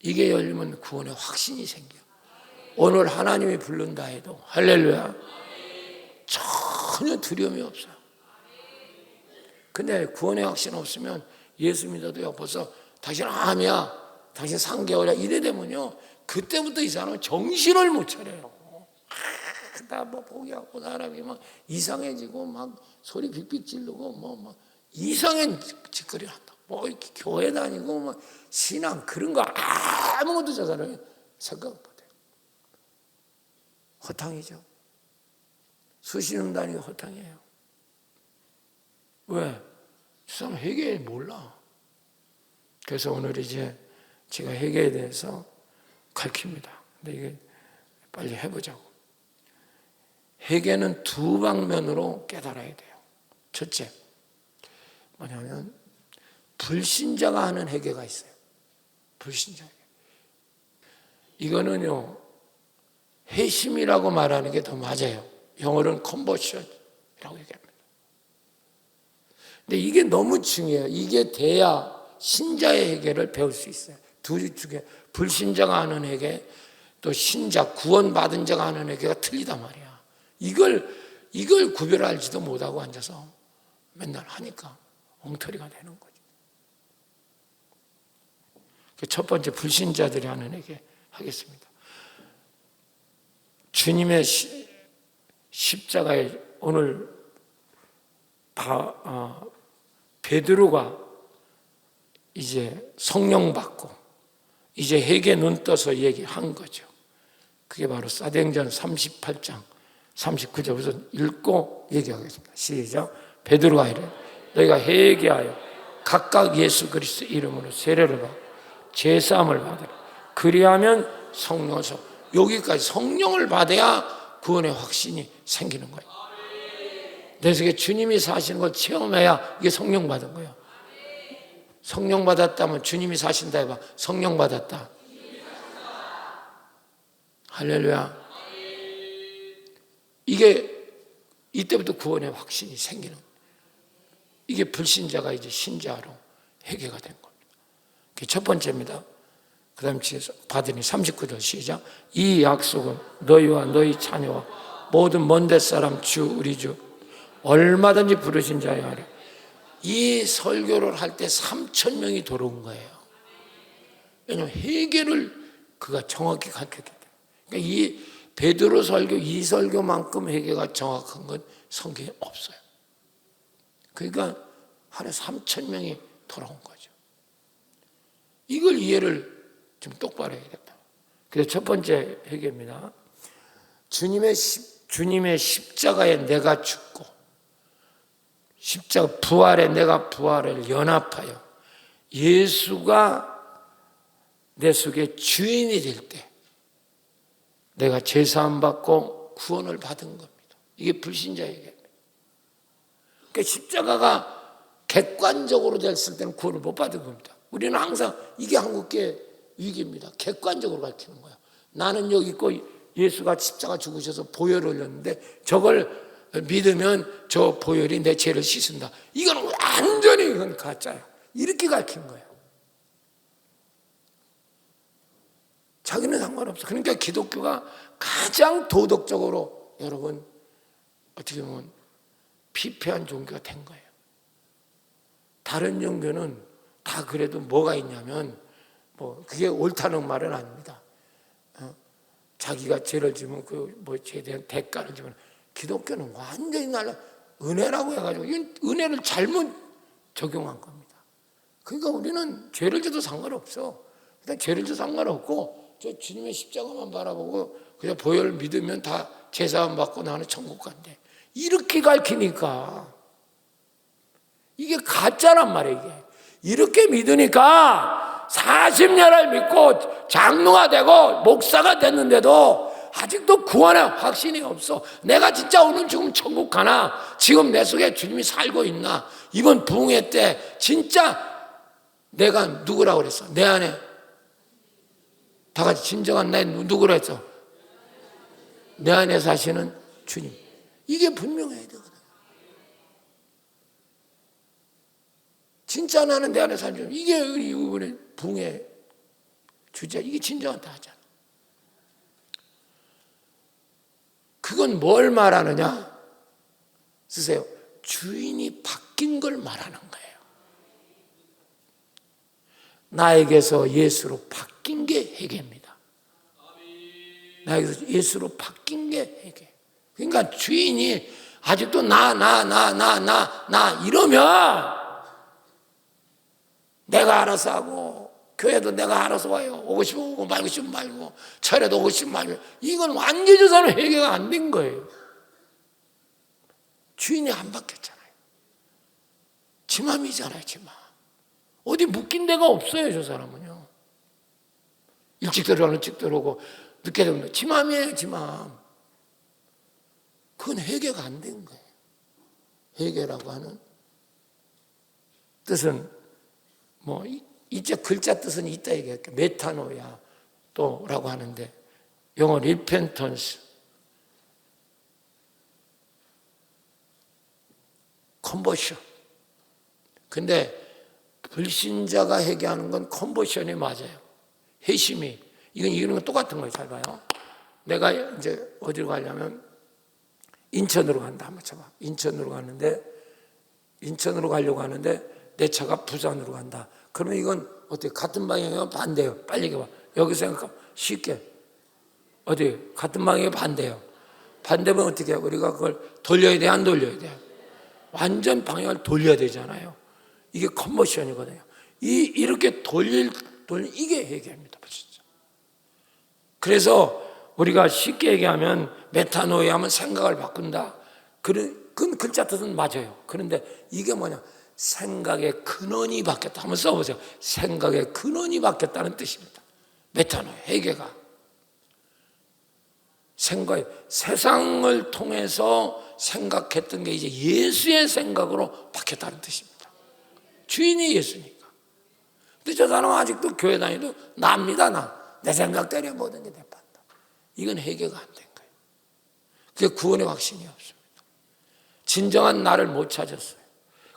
이게 열리면 구원의 확신이 생겨요. 오늘 하나님이 부른다 해도 할렐루야. 전혀 두려움이 없어요. 근데 구원의 확신 없으면 예수 믿어도요, 벌써 당신 암이야, 당신 3개월이야 이래 되면요, 그때부터 이 사람은 정신을 못 차려요. 다 뭐 포기하고 사람이 막 이상해지고 막 소리 빅빅 지르고 막 이상한 짓거리를 한다. 뭐 이렇게 교회 다니고 막 신앙 그런 거 아무것도 저 사람이 생각 못해요. 허탕이죠. 수시는 다니고 허탕이에요. 왜? 저 사람 회개에 몰라. 그래서 오늘 이제 제가 회개에 대해서 가르칩니다. 근데 이게 빨리 해보자고. 회개는 2방면으로 깨달아야 돼요. 첫째, 뭐냐면 불신자가 하는 회개가 있어요. 불신자 회개. 이거는요, 회심이라고 말하는 게 더 맞아요. 영어로는 컨버션이라고 얘기합니다. 근데 이게 너무 중요해요. 이게 돼야 신자의 회개를 배울 수 있어요. 둘 중에 불신자가 하는 회개, 또 신자, 구원받은 자가 하는 회개가 틀리단 말이야. 이걸 구별할지도 못하고 앉아서 맨날 하니까 엉터리가 되는 거죠. 첫 번째, 불신자들이 하는 회개 하겠습니다. 주님의 십자가에 오늘 베드로가 이제 성령 받고 이제 회개 눈 떠서 얘기한 거죠. 그게 바로 사도행전 38장 39절 우선 읽고 얘기하겠습니다. 시작. 베드로가 이래 너희가 회개하여 각각 예수 그리스도 이름으로 세례를 받고 제사함을 받으라. 그리하면 성령을 여기까지 성령을 받아야 구원의 확신이 생기는 거예요. 내 속에 주님이 사시는 걸 체험해야 이게 성령 받은 거예요. 성령 받았다면 주님이 사신다 해봐. 성령 받았다. 할렐루야. 이게 이때부터 구원의 확신이 생기는 거예요. 이게 불신자가 이제 신자로 회개가 된 겁니다. 그게 첫 번째입니다. 그 다음 받으니 39절 시작. 이 약속은 너희와 너희 자녀와 모든 먼데 사람 주 우리 주 얼마든지 부르신 자여 하라. 이 설교를 할 때 3,000명이 돌아온 거예요. 왜냐하면 회개를 그가 정확히 가르쳤기 때문에. 그러니까 이 베드로 설교, 이 설교만큼 회개가 정확한 건 성경에 없어요. 그러니까 하루에 3,000명이 돌아온 거죠. 이걸 이해를 좀 똑바로 해야겠다. 그래서 첫 번째 회개입니다. 주님의 십자가에 내가 죽고 십자가 부활에 내가 부활을 연합하여 예수가 내 속에 주인이 될 때 내가 제사함 받고 구원을 받은 겁니다. 이게 불신자의 회개입니다. 그러니까 십자가가 객관적으로 됐을 때는 구원을 못 받은 겁니다. 우리는 항상 이게 한국교회 위기입니다. 객관적으로 가르치는 거예요. 나는 여기 있고 예수가 십자가 죽으셔서 보혈을 흘렸는데 저걸 믿으면 저 보혈이 내 죄를 씻는다. 이건 완전히 이건 가짜예요. 이렇게 가르치는 거예요. 자기는 상관없어. 그러니까 기독교가 가장 도덕적으로 여러분 어떻게 보면 피폐한 종교가 된 거예요. 다른 종교는 다 그래도 뭐가 있냐면 뭐 그게 옳다는 말은 아닙니다. 자기가 죄를 지면 그 뭐 죄에 대한 대가를 지면 기독교는 완전히 은혜라고 해가지고 은혜를 잘못 적용한 겁니다. 그러니까 우리는 죄를 져도 상관없어. 일단 죄를 져도 상관없고 저 주님의 십자가만 바라보고 그냥 보혈을 믿으면 다 제사함 받고 나는 천국 간대. 이렇게 가르치니까 이게 가짜란 말이에요. 이게 이렇게 믿으니까 40년을 믿고 장로가 되고 목사가 됐는데도 아직도 구원의 확신이 없어. 내가 진짜 오늘 지금 천국 가나? 지금 내 속에 주님이 살고 있나? 이번 부흥회 때 진짜 내가 누구라고 그랬어? 내 안에 다 같이 진정한 내 누구라 했어? 내 안에 사시는 주님. 이게 분명해야 되거든. 진짜 나는 내 안에 사는 주님. 이게 우리 부흥회 주제. 이게 진정한 다잖아. 그건 뭘 말하느냐? 쓰세요. 주인이 바뀐 걸 말하는 거예요. 나에게서 예수로 바뀐 게 회개입니다. 나에게서 예수로 바뀐 게 회개. 그러니까 주인이 아직도 나 이러면 내가 알아서 하고 교회도 내가 알아서 와요. 오고 싶으면 오고 말고 싶으면 말고 철에도 오고 싶으면 말고. 이건 완전히 저 사람 회개가 안 된 거예요. 주인이 안 바뀌었잖아요. 지 맘이잖아요. 지 맘. 어디 묶인 데가 없어요. 저 사람은요. 일찍 들어가는 일찍 들어오고 늦게 들어오는 지 맘이에요. 지 맘. 그건 회개가 안 된 거예요. 회개라고 하는 뜻은 뭐 이제 글자 뜻은 이따 얘기할게요. 메타노야 또라고 하는데 영어 repentance, conversion. 근데 불신자가 회개하는 건 컨버션이 맞아요. 회심이. 이런 건 똑같은 거예요. 잘 봐요. 내가 이제 어디로 가려면 인천으로 간다. 한번 쳐봐. 인천으로 가는데 인천으로 가려고 하는데 내 차가 부산으로 간다. 그러면 이건 어떻게 같은 방향이면 반대예요. 빨리 얘기해봐. 여기 생각하면 쉽게 어디 같은 방향이 반대예요. 반대면 어떻게 해요? 우리가 그걸 돌려야 돼, 안 돌려야 돼요? 완전 방향을 돌려야 되잖아요. 이게 컨버션이거든요. 이렇게 돌릴 이게 회개입니다. 진짜. 그래서 우리가 쉽게 얘기하면 메타노이아 하면 생각을 바꾼다. 그건 글자 뜻은 맞아요. 그런데 이게 뭐냐? 생각의 근원이 바뀌었다. 한번 써보세요. 생각의 근원이 바뀌었다는 뜻입니다. 메타노이아, 회개가. 세상을 통해서 생각했던 게 이제 예수의 생각으로 바뀌었다는 뜻입니다. 주인이 예수니까. 근데 저 사람은 아직도 교회 다니도 납니다, 나. 내 생각대로 모든 게 대판다. 이건 회개가 안 된 거예요. 그게 구원의 확신이 없습니다. 진정한 나를 못 찾았어요.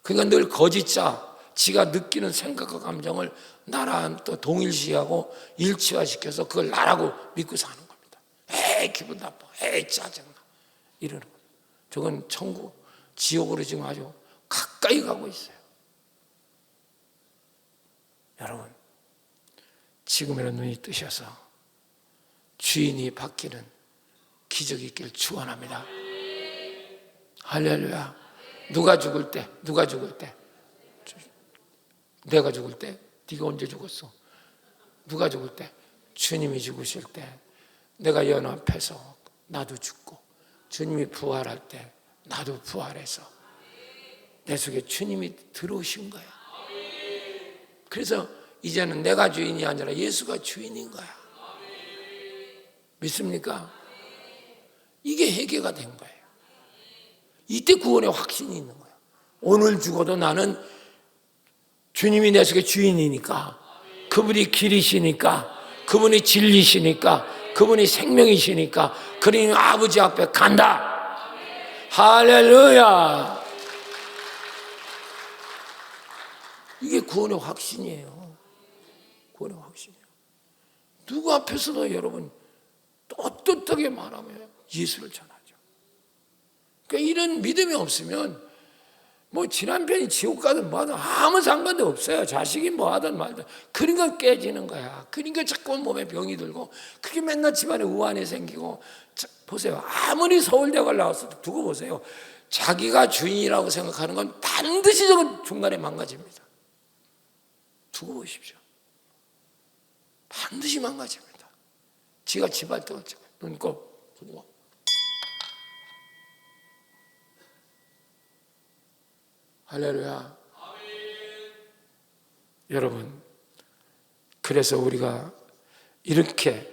그러니까 늘 거짓자, 지가 느끼는 생각과 감정을 나랑 또 동일시하고 일치화시켜서 그걸 나라고 믿고 사는 겁니다. 에이 기분 나빠, 에이 짜증나 이러는 거예요. 저건 천국, 지옥으로 지금 아주 가까이 가고 있어요. 여러분, 지금이라도 눈이 뜨셔서 주인이 바뀌는 기적이 있길 축원합니다. 할렐루야. 누가 죽을 때? 내가 죽을 때? 네가 언제 죽었어? 누가 죽을 때? 주님이 죽으실 때 내가 연합해서 나도 죽고 주님이 부활할 때 나도 부활해서 내 속에 주님이 들어오신 거야. 그래서 이제는 내가 주인이 아니라 예수가 주인인 거야. 믿습니까? 이게 회개가 된 거예요. 이때 구원의 확신이 있는 거예요. 오늘 죽어도 나는 주님이 내 속에 주인이니까, 그분이 길이시니까, 그분이 진리시니까, 그분이 생명이시니까, 그러니 아버지 앞에 간다. 할렐루야. 이게 구원의 확신이에요. 구원의 확신이에요. 누구 앞에서도 여러분 떳떳하게 말하면 예수를 전하죠. 그러니까 이런 믿음이 없으면 뭐 지난편이 지옥 가든 뭐하든 아무 상관도 없어요. 자식이 뭐 하든 말든. 그러니까 깨지는 거야. 그러니까 자꾸 몸에 병이 들고 그게 맨날 집안에 우환이 생기고. 보세요. 아무리 서울대학을 나왔어도 두고 보세요. 자기가 주인이라고 생각하는 건 반드시 저건 중간에 망가집니다. 두고 보십시오. 반드시 망가집니다. 지가 집할 때 눈곱 그리고 할렐루야. 여러분, 그래서 우리가 이렇게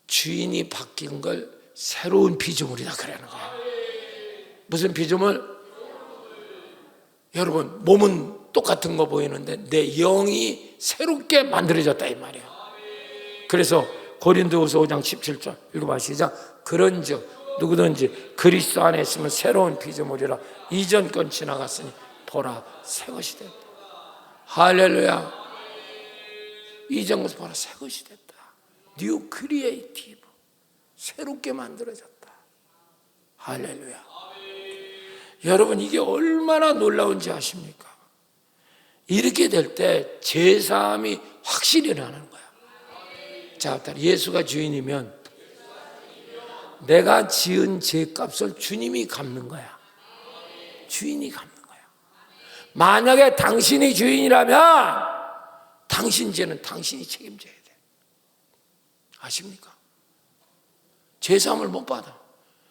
주인이 바뀐 걸 새로운 피조물이다 그러는 거예요. 무슨 피조물? 여러분, 몸은 똑같은 거 보이는데 내 영이 새롭게 만들어졌다 이 말이에요. 그래서 고린도후서 5장 17절 읽어봐 시작. 그런즉 누구든지 그리스도 안에 있으면 새로운 피조물이라 이전 건 지나갔으니 보라 새 것이 됐다. 할렐루야. 이전 것을 보라 새 것이 됐다. 뉴 크리에이티브, 새롭게 만들어졌다. 할렐루야. 여러분, 이게 얼마나 놀라운지 아십니까? 이렇게 될 때 제사함이 확실히 일어나는 거야. 자, 예수가 주인이면 내가 지은 죄값을 주님이 갚는 거야. 주인이 갚는 거야. 만약에 당신이 주인이라면 당신 죄는 당신이 책임져야 돼. 아십니까? 죄사함을 못 받아.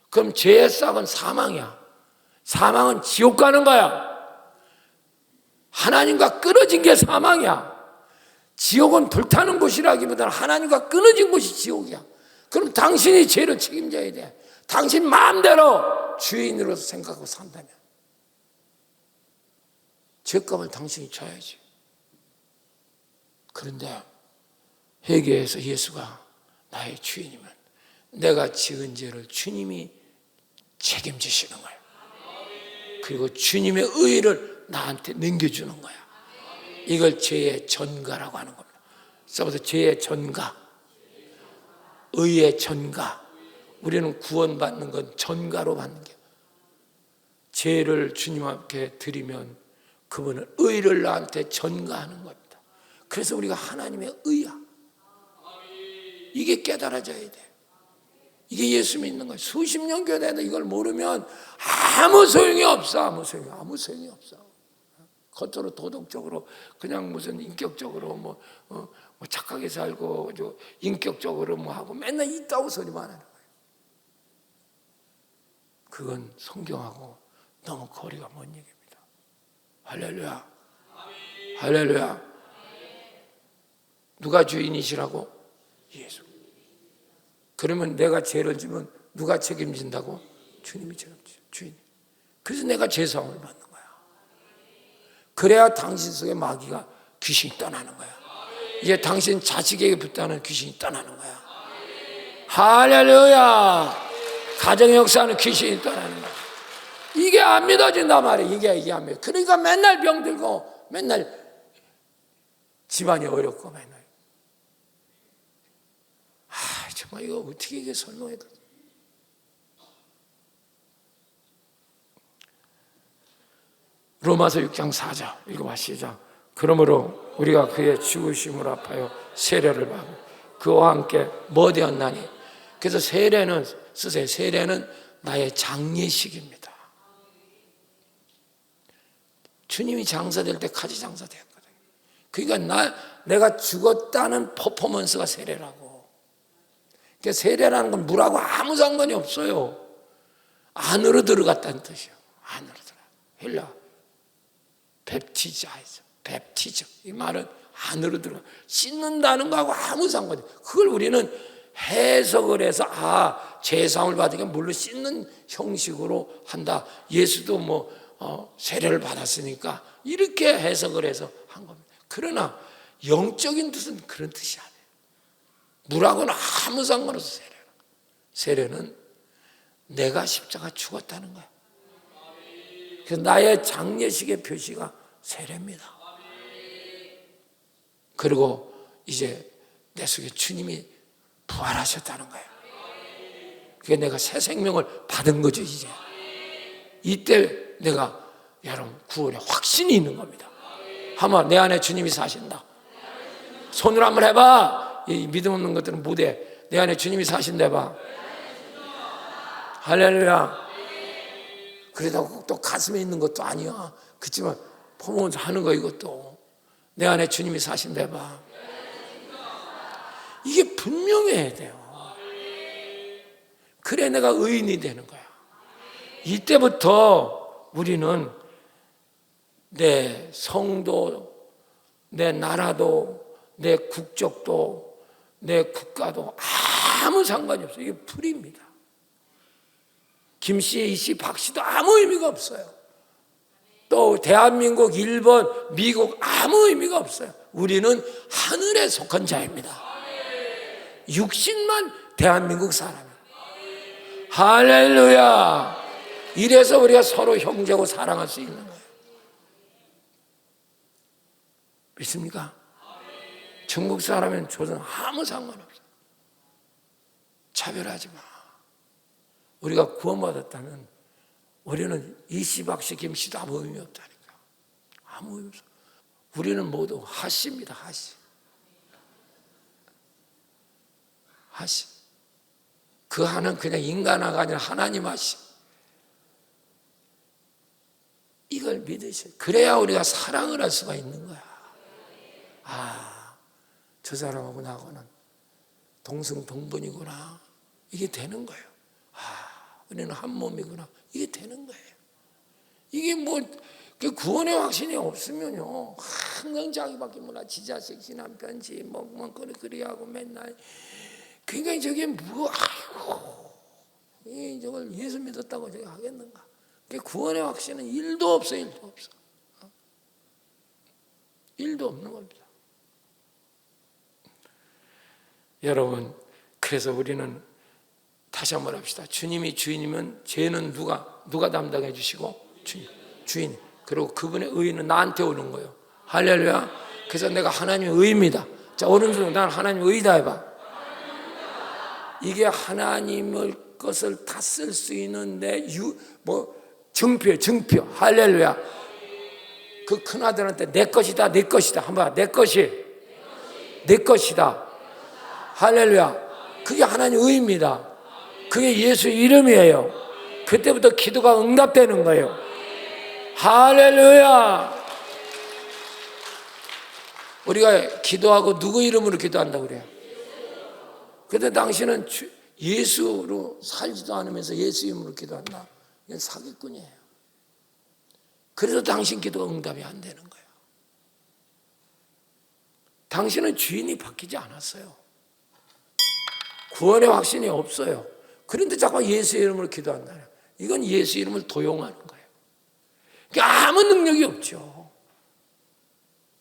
그럼 죄의 싹은 사망이야. 사망은 지옥 가는 거야. 하나님과 끊어진 게 사망이야. 지옥은 불타는 곳이라기보다는 하나님과 끊어진 곳이 지옥이야. 그럼 당신이 죄를 책임져야 돼. 당신 마음대로 주인으로서 생각하고 산다면 죄값을 당신이 져야지. 그런데 회개에서 예수가 나의 주인이면 내가 지은 죄를 주님이 책임지시는 거예요. 그리고 주님의 의를 나한테 넘겨주는 거야. 이걸 죄의 전가라고 하는 겁니다. 써서 죄의 전가, 의의 전가. 우리는 구원받는 건 전가로 받는 게, 죄를 주님 앞에 드리면 그분은 의를 나한테 전가하는 겁니다. 그래서 우리가 하나님의 의야. 이게 깨달아져야 돼. 이게 예수 믿는 거예요. 수십 년 교회에도 이걸 모르면 아무 소용이 없어. 아무 소용이 없어. 겉으로 도덕적으로 그냥 무슨 인격적으로 뭐 착하게 살고 인격적으로 뭐 하고 맨날 있다고 소리만 하는 거예요. 그건 성경하고 너무 거리가 먼 얘기입니다. 할렐루야. 할렐루야. 누가 주인이시라고? 예수. 그러면 내가 죄를 지면 누가 책임진다고? 주님이 책임져. 주인. 그래서 내가 죄사함을 받는 거야. 그래야 당신 속에 마귀가 귀신이 떠나는 거야. 이제 당신 자식에게 붙다는 귀신이 떠나는 거야. 할렐루야. 가정의 역사하는 귀신이 떠나는 거야. 이게 안 믿어진단 말이야. 이게 안 믿어. 그러니까 맨날 병들고 맨날 집안이 어렵고 맨날. 정말 이거 어떻게 이게 설명해야 돼? 로마서 6장 4절 읽어봐 시작. 그러므로 우리가 그의 죽으심을 합하여 세례를 받고 그와 함께 뭐 되었나니? 그래서 세례는 쓰세요. 세례는 나의 장례식입니다. 주님이 장사될 때까지 장사되었거든요. 그러니까 내가 죽었다는 퍼포먼스가 세례라고. 그러니까 세례라는 건 물하고 아무 상관이 없어요. 안으로 들어갔다는 뜻이에요. 안으로 들어가. 헬라 베프티자이죠. 베프티즘. 이 말은 안으로 들어가. 씻는다는 거하고 아무 상관이 없어요. 그걸 우리는 해석을 해서 죄사함을 받으니까 물로 씻는 형식으로 한다. 예수도 세례를 받았으니까 이렇게 해석을 해서 한 겁니다. 그러나 영적인 뜻은 그런 뜻이 아니에요. 물하고는 아무 상관없어. 세례는 내가 십자가 죽었다는 거야. 그래서 나의 장례식의 표시가 세례입니다. 그리고 이제 내 속에 주님이 부활하셨다는 거예요. 그게 내가 새 생명을 받은 거죠. 이제 이때 내가 여러분 구원의 확신이 있는 겁니다. 한번 내 안에 주님이 사신다. 손으로 한번 해봐. 이 믿음 없는 것들은 못해. 내 안에 주님이 사신다 해봐. 할렐루야. 그러다가 또 가슴에 있는 것도 아니야. 그렇지만 포모먼트 하는 거 이것도 내 안에 주님이 사신다 해봐. 이게 분명해야 돼요. 그래 내가 의인이 되는 거야. 이때부터 우리는 내 성도, 내 나라도, 내 국적도, 내 국가도 아무 상관이 없어요. 이게 불입니다. 김씨, 이씨, 박씨도 아무 의미가 없어요. 또 대한민국, 일본, 미국 아무 의미가 없어요. 우리는 하늘에 속한 자입니다. 육신만 대한민국 사람이에요. 할렐루야. 이래서 우리가 서로 형제고 사랑할 수 있는 거예요. 믿습니까? 중국 사람은 조선 아무 상관없어요. 차별하지 마. 우리가 구원받았다면 우리는 이씨, 박씨, 김씨도 아무 의미 없다니까. 아무 의미 없어. 우리는 모두 하씨입니다. 하씨. 하씨. 그 하는 그냥 인간화가 아니라 하나님 하씨. 이걸 믿으셔야, 그래야 우리가 사랑을 할 수가 있는 거야. 아, 저 사람하고 나하고는 동승동본이구나. 이게 되는 거예요. 아, 우리는 한 몸이구나. 이게 되는 거예요. 이게 뭐 구원의 확신이 없으면요, 항상 자기밖에 몰라. 지 자식, 지 남편, 지 뭐 그리하고 맨날. 그러니까 저게 뭐, 아이고, 저걸 예수 믿었다고 저게 하겠는가? 구원의 확신은 1도 없어요. 1도 없어. 1도 없는 겁니다. 여러분, 그래서 우리는 다시 한번 합시다. 주님이 주인이면 죄는 누가 담당해 주시고? 주인. 그리고 그분의 의는 나한테 오는 거예요. 할렐루야. 그래서 내가 하나님의 의입니다. 자, 오른손으로 난 하나님의 의다 해봐. 이게 하나님의 것을 다 쓸 수 있는 증표. 할렐루야. 그 큰아들한테 내 것이다. 한번 내 것이다. 할렐루야. 그게 하나님의 의입니다. 그게 예수 이름이에요. 그때부터 기도가 응답되는 거예요. 할렐루야. 우리가 기도하고 누구 이름으로 기도한다고 그래요? 그런데 당신은 예수로 살지도 않으면서 예수 이름으로 기도한다. 이건 사기꾼이에요. 그래서 당신 기도가 응답이 안 되는 거예요. 당신은 주인이 바뀌지 않았어요. 구원의 확신이 없어요. 그런데 자꾸 예수 이름으로 기도한다. 이건 예수 이름을 도용하는 거예요. 아무 능력이 없죠.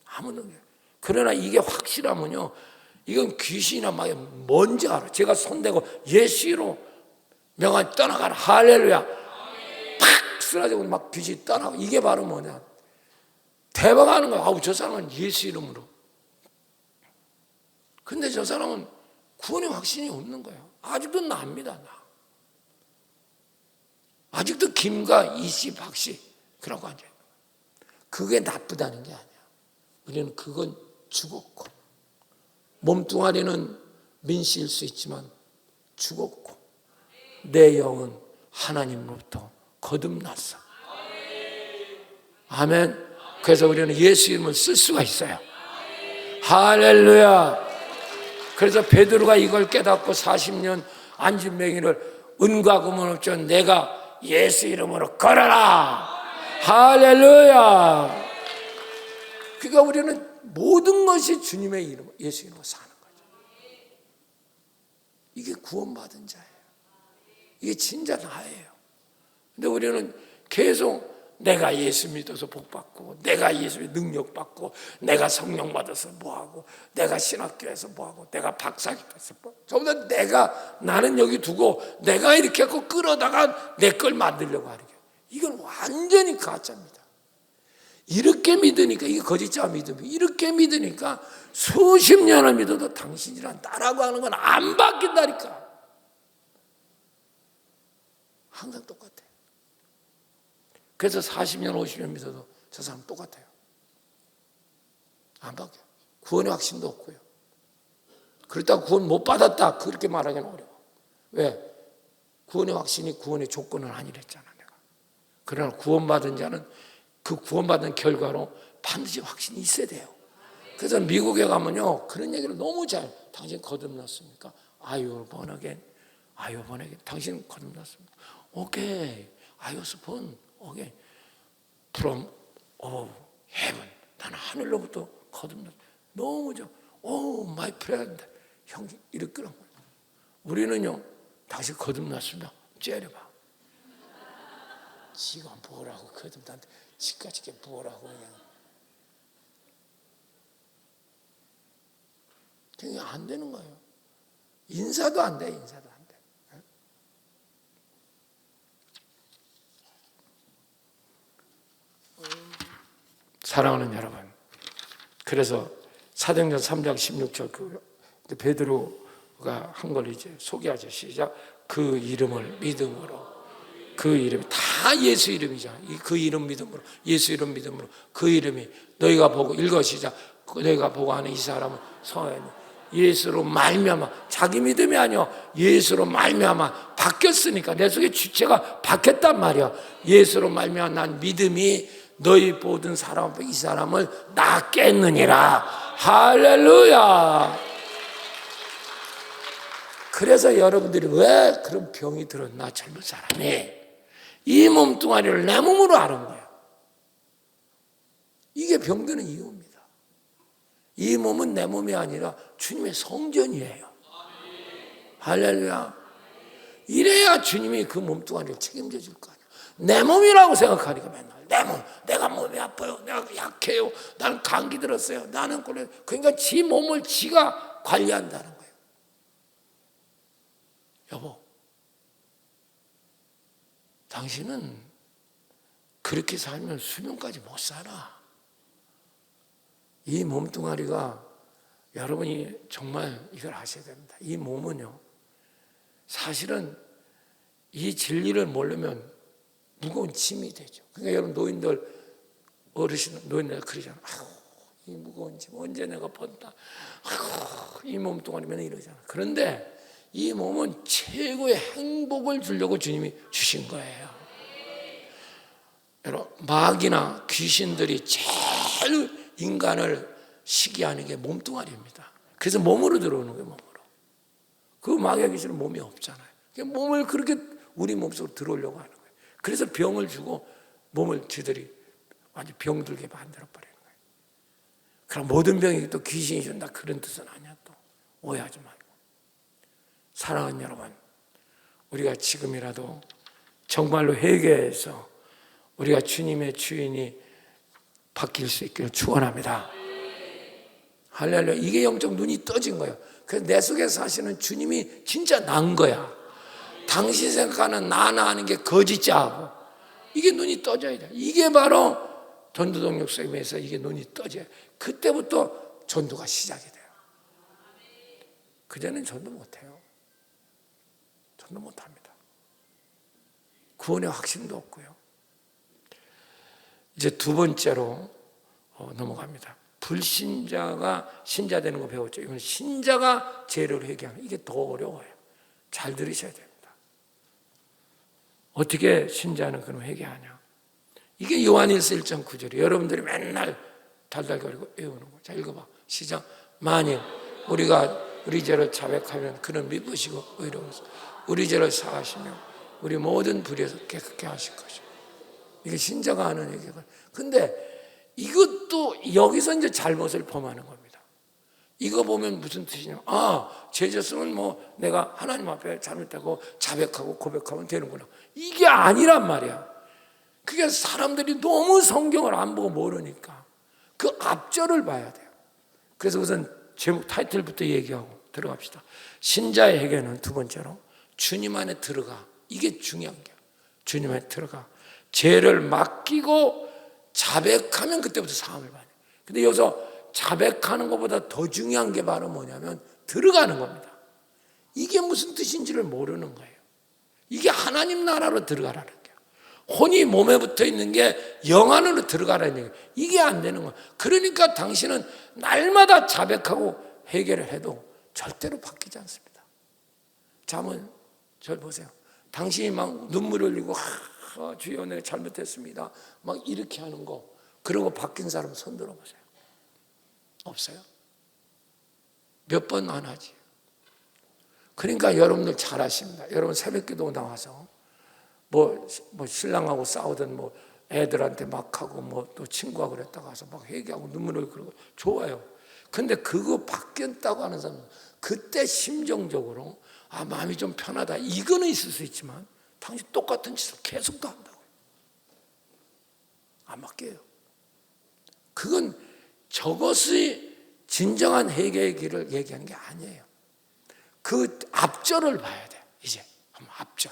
아무 능력. 그러나 이게 확실하면요, 이건 귀신이나 막 뭔지 알아. 제가 손대고 예수로 명한 떠나가라. 할렐루야. 팍 쓰러지고 막 귀신이 떠나고. 이게 바로 뭐냐, 대박하는 거야. 아우, 저 사람은 예수 이름으로. 근데 저 사람은 구원의 확신이 없는 거예요. 아직도 납니다. 나. 아직도 김과 이씨, 박씨 그러고 앉아요. 그게 나쁘다는 게 아니야. 우리는 그건 죽었고, 몸뚱아리는 민씨일 수 있지만 죽었고, 내 영은 하나님으로부터 거듭났어. 아멘. 그래서 우리는 예수 이름을 쓸 수가 있어요. 할렐루야. 그래서 베드로가 이걸 깨닫고 40년 안진뱅이를 은과 금은 없죠. 내가 예수 이름으로 걸어라. 할렐루야. 그러니까 우리는 모든 것이 주님의 이름, 예수 이름으로 사는 거죠. 이게 구원받은 자예요. 이게 진짜 나예요. 근데 우리는 계속 내가 예수 믿어서 복받고, 내가 예수의 능력 받고, 내가 성령 받아서 뭐하고, 내가 신학교에서 뭐하고, 내가 박사학위에서 뭐하고, 전부 다 나는 여기 두고 내가 이렇게 하고 끌어다가 내 걸 만들려고 하는 거예요. 이건 완전히 가짜입니다. 이렇게 믿으니까, 이게 거짓자 믿음이, 이렇게 믿으니까 수십 년을 믿어도 당신이란 나라고 하는 건 안 바뀐다니까. 항상 똑같아요. 그래서 40년, 50년 믿어도 저 사람 똑같아요. 안 바뀌어요. 구원의 확신도 없고요. 그렇다고 구원 못 받았다, 그렇게 말하기는 어려워. 왜? 구원의 확신이 구원의 조건은 아니랬잖아, 내가. 그러나 구원받은 자는 그 구원받은 결과로 반드시 확신이 있어야 돼요. 그래서 미국에 가면요, 그런 얘기를 너무 잘, 당신 거듭났습니까? Are you born again? Are you born again? 당신 거듭났습니까? 오케이. I was born again. From above heaven. 나는 하늘로부터 거듭났어. 너무 좋아. Oh, my friend. 형 이렇게 그런 거예요. 우리는요, 당신 거듭났습니다. 째려봐. 지가 뭐라고 거듭났는데 지까지 뭐라고 그냥 안 되는 거예요. 인사도 안 돼, 인사도 안 돼. 사랑하는 여러분, 그래서 사도행전 3장 16절 그 베드로가 한 걸 이제 소개하죠. 시작. 그 이름을 믿음으로. 그 이름이 다 예수 이름이잖아. 그 이름 믿음으로, 예수 이름 믿음으로. 그 이름이 너희가 보고 읽어 시작. 너희가 보고 하는 이 사람은 성하였니. 예수로 말미암아, 자기 믿음이 아니요, 예수로 말미암아 바뀌었으니까 내 속에 주체가 바뀌었단 말이야. 예수로 말미암아 난 믿음이 너희 모든 사람 앞에 이 사람을 낫게 했느니라. 할렐루야. 그래서 여러분들이 왜 그런 병이 들었나, 젊은 사람이 이 몸뚱아리를 내 몸으로 아는 거예요. 이게 병드는 이유입니다. 이 몸은 내 몸이 아니라 주님의 성전이에요. 할렐루야. 이래야 주님이 그 몸뚱아리를 책임져 줄 거 아니에요. 내 몸이라고 생각하니까 맨날 내 몸, 내가 몸이 아파요, 내가 약해요, 나는 감기 들었어요, 나는 그래. 그러니까 지 몸을 지가 관리한다는 거예요. 여보, 당신은 그렇게 살면 수명까지 못 살아. 이 몸뚱아리가, 여러분이 정말 이걸 아셔야 됩니다. 이 몸은요, 사실은 이 진리를 모르면 무거운 짐이 되죠. 그러니까 여러분 노인들, 어르신, 노인들 그러잖아. 아유, 이 무거운 짐 언제 내가 번다. 아유, 이 몸뚱아리면 이러잖아. 그런데 이 몸은 최고의 행복을 주려고 주님이 주신 거예요. 여러분, 마귀나 귀신들이 제일 인간을 시기하는 게 몸뚱아리입니다. 그래서 몸으로 들어오는 거예요, 몸으로. 그 마귀와 귀신은 몸이 없잖아요. 몸을 그렇게 우리 몸속으로 들어오려고 하는 거예요. 그래서 병을 주고 몸을 지들이 완전 병들게 만들어버리는 거예요. 그럼 모든 병이 또 귀신이 준다 그런 뜻은 아니야. 또 오해하지 말고. 사랑하는 여러분, 우리가 지금이라도 정말로 회개해서 우리가 주님의 주인이 바뀔 수 있기를 축원합니다. 할렐루야. 이게 영적 눈이 떠진 거예요. 그래서 내 속에 사시는 주님이 진짜 난 거야. 당신 생각하는 나나 하는 게 거짓자하고, 이게 눈이 떠져야 돼. 이게 바로 전도동 역사에서 이게 눈이 떠져요. 그때부터 전도가 시작이 돼요. 그전엔 전도 못해요. 전도 못합니다. 구원의 확신도 없고요. 이제 두 번째로 넘어갑니다. 불신자가 신자 되는 거 배웠죠. 이건 신자가 죄를 회개하는, 이게 더 어려워요. 잘 들으셔야 됩니다. 어떻게 신자는 그럼 회개하냐? 이게 요한일서 1장 9절이에요. 여러분들이 맨날 달달거리고 외우는 거. 자, 읽어봐. 시작. 만일 우리가 우리 죄를 자백하면 그는 믿으시고 의로우셔서 우리 죄를 사하시며 우리 모든 불의에서 깨끗게 하실 것이고. 이게 신자가 하는 얘기가. 근데 이것도 여기서 이제 잘못을 범하는 겁니다. 이거 보면 무슨 뜻이냐? 아, 죄 졌으면 뭐 내가 하나님 앞에 잘못하고 자백하고 고백하면 되는구나. 이게 아니란 말이야. 그게 사람들이 너무 성경을 안 보고 모르니까 그 앞절을 봐야 돼요. 그래서 우선 제목 타이틀부터 얘기하고 들어갑시다. 신자의 회개는 두 번째로 주님 안에 들어가. 이게 중요한 거야. 주님 안에 들어가. 죄를 맡기고 자백하면 그때부터 사함을 받아요. 근데 여기서 자백하는 것보다 더 중요한 게 바로 뭐냐면 들어가는 겁니다. 이게 무슨 뜻인지를 모르는 거예요. 이게 하나님 나라로 들어가라는 거예요. 혼이 몸에 붙어 있는 게 영 안으로 들어가라는 얘기예요. 이게 안 되는 거예요. 그러니까 당신은 날마다 자백하고 회개를 해도 절대로 바뀌지 않습니다. 잠은 절 보세요. 당신이 막 눈물 흘리고 주여 내가 잘못했습니다 막 이렇게 하는 거, 그러고 바뀐 사람 손 들어보세요. 없어요. 몇 번 안 하지. 그러니까 여러분들 잘 아십니다. 여러분 새벽기도 나와서 뭐 신랑하고 싸우던 뭐 애들한테 막 하고 뭐 또 친구하고 그랬다가 가서 막 회개하고 눈물을 그러고 좋아요. 근데 그거 바뀌었다고 하는 사람은 그때 심정적으로 마음이 좀 편하다 이거는 있을 수 있지만 당신 똑같은 짓을 계속 더 한다고요. 안 바뀌어요. 그건 저것이 진정한 회개의 길을 얘기하는 게 아니에요. 그 앞절을 봐야 돼. 이제 한번 앞절.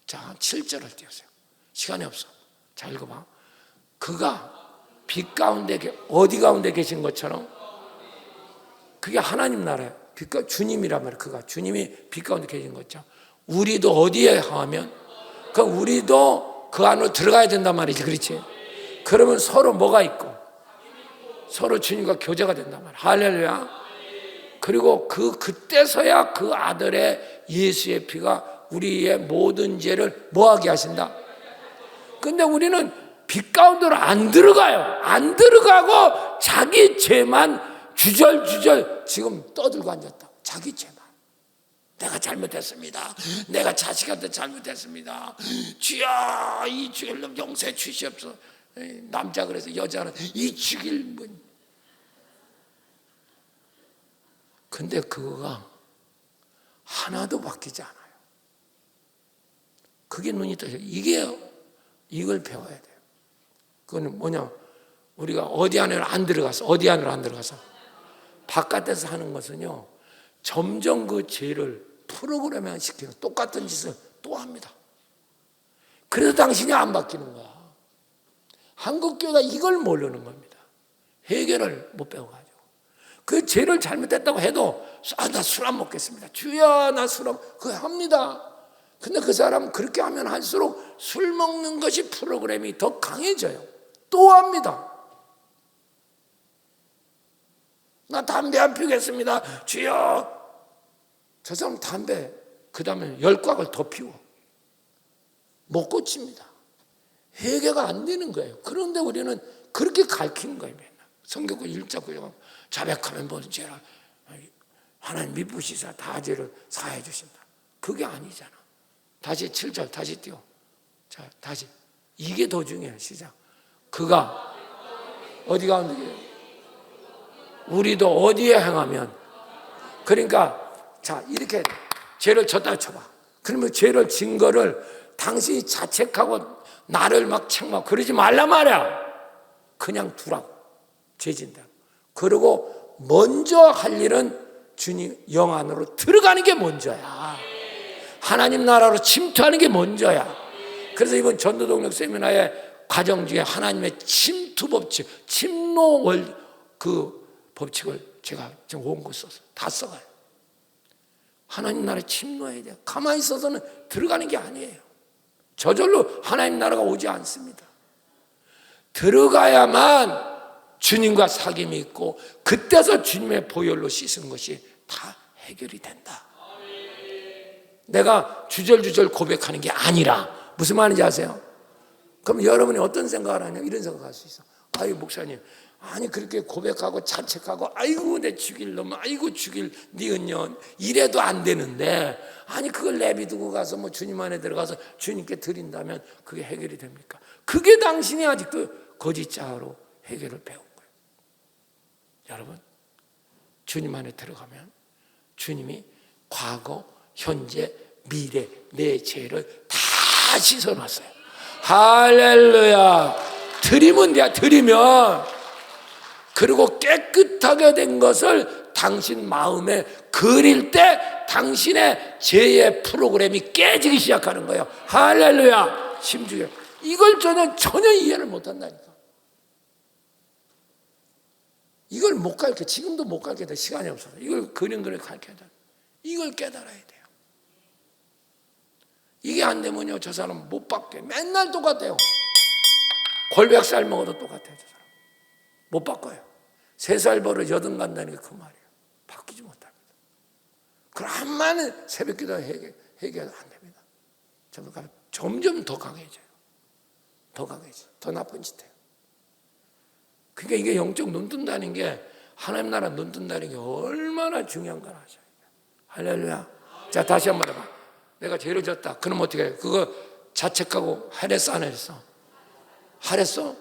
자, 7절을 띄우세요. 시간이 없어. 자, 읽어봐. 그가 빛 가운데 어디 가운데 계신 것처럼 그게 하나님 나라예요. 주님이란 말이에요. 그가 주님이 빛 가운데 계신 거죠. 우리도 어디에 하면 그 우리도 그 안으로 들어가야 된단 말이지, 그렇지? 그러면 서로 뭐가 있고 서로 주님과 교제가 된단 말이야. 할렐루야. 그리고 그때서야 그 아들의 예수의 피가 우리의 모든 죄를 뭐하게 하신다. 근데 우리는 빛 가운데로 안 들어가요. 안 들어가고 자기 죄만 주절주절 지금 떠들고 앉았다. 자기 죄만. 내가 잘못했습니다. 내가 자식한테 잘못했습니다. 주여 이 죽일 놈 용서해 주시옵소서. 남자 그래서 여자는 이 죽일 분. 근데 그거가 하나도 바뀌지 않아요. 그게 눈이 떠요. 이걸 배워야 돼요. 그거는 뭐냐? 우리가 어디 안으로 안 들어가서 바깥에서 하는 것은요, 점점 그 죄를 프로그램화 시키는 똑같은 짓을 또 합니다. 그래서 당신이 안 바뀌는 거야. 한국교회가 이걸 모르는 겁니다. 해결을 못 배워가지고. 그 죄를 잘못했다고 해도, 나 술 안 먹겠습니다. 주여, 나 술 안, 그거 합니다. 근데 그 사람은 그렇게 하면 할수록 술 먹는 것이 프로그램이 더 강해져요. 또 합니다. 나 담배 안 피우겠습니다. 주여. 저 사람 담배 그 다음에 10곽을 더 피워. 못 고칩니다. 회개가 안 되는 거예요. 그런데 우리는 그렇게 가르치는 거예요. 맨날. 성경구 1장 9장 자백하면 모든 죄를 하나님 미쁘시사 다 죄를 사해 주신다. 그게 아니잖아. 다시 7절 다시 띄워. 자, 다시. 이게 더 중요해요. 시작. 그가 어디 가운데 계세요? 우리도 어디에 행하면, 그러니까 자 이렇게 죄를 졌다 쳐봐. 그러면 죄를 진 거를 당신이 자책하고 나를 막 책망 그러지 말란 말이야. 그냥 두라고. 죄 진다. 그리고 먼저 할 일은 주님 영 안으로 들어가는 게 먼저야. 하나님 나라로 침투하는 게 먼저야. 그래서 이번 전도동력 세미나의 과정 중에 하나님의 침투 법칙, 침노 그 법칙을 제가 지금 원고 써서 다 써가요. 하나님 나라에 침노해야 돼요. 가만히 있어서는 들어가는 게 아니에요. 저절로 하나님 나라가 오지 않습니다. 들어가야만 주님과 사귐이 있고 그때서 주님의 보혈로 씻은 것이 다 해결이 된다. 내가 주절주절 고백하는 게 아니라 무슨 말인지 아세요? 그럼 여러분이 어떤 생각을 하냐? 이런 생각할 수 있어. 아유 목사님, 아니 그렇게 고백하고 자책하고 아이고 내 죽일 놈, 아이고 죽일 니은년 이래도 안 되는데 아니 그걸 내비두고 가서 뭐 주님 안에 들어가서 주님께 드린다면 그게 해결이 됩니까? 그게 당신이 아직도 거짓자로 해결을 배운 거예요. 여러분, 주님 안에 들어가면 주님이 과거, 현재, 미래 내 죄를 다 씻어놨어요. 할렐루야. 드리면 돼요. 드리면. 그리고 깨끗하게 된 것을 당신 마음에 그릴 때 당신의 죄의 프로그램이 깨지기 시작하는 거예요. 할렐루야. 심중에 이걸 전혀 이해를 못한다니까. 이걸 못 가르쳐. 지금도 못 가르쳐야 돼. 시간이 없어서. 이걸 그림 가르쳐야 돼. 이걸 깨달아야 돼요. 이게 안 되면요, 저 사람 못 바뀌어요. 맨날 똑같아요. 골백살 먹어도 똑같아요, 저 사람. 못 바꿔요. 3살 버릇 80 간다는 게 그 말이에요. 바뀌지 못합니다. 그럼만 새벽기도 해결 안 됩니다. 점점 더 강해져요. 더 강해져요. 더 나쁜 짓 해요. 그러니까 이게 영적 눈 뜬다는 게, 하나님 나라 눈 뜬다는 게 얼마나 중요한 걸 아셔야 돼요. 할렐루야. 자, 다시 한번 해봐. 내가 죄를 졌다. 그럼 어떻게 해요? 그거 자책하고 하랬어, 안 하랬어? 하랬어?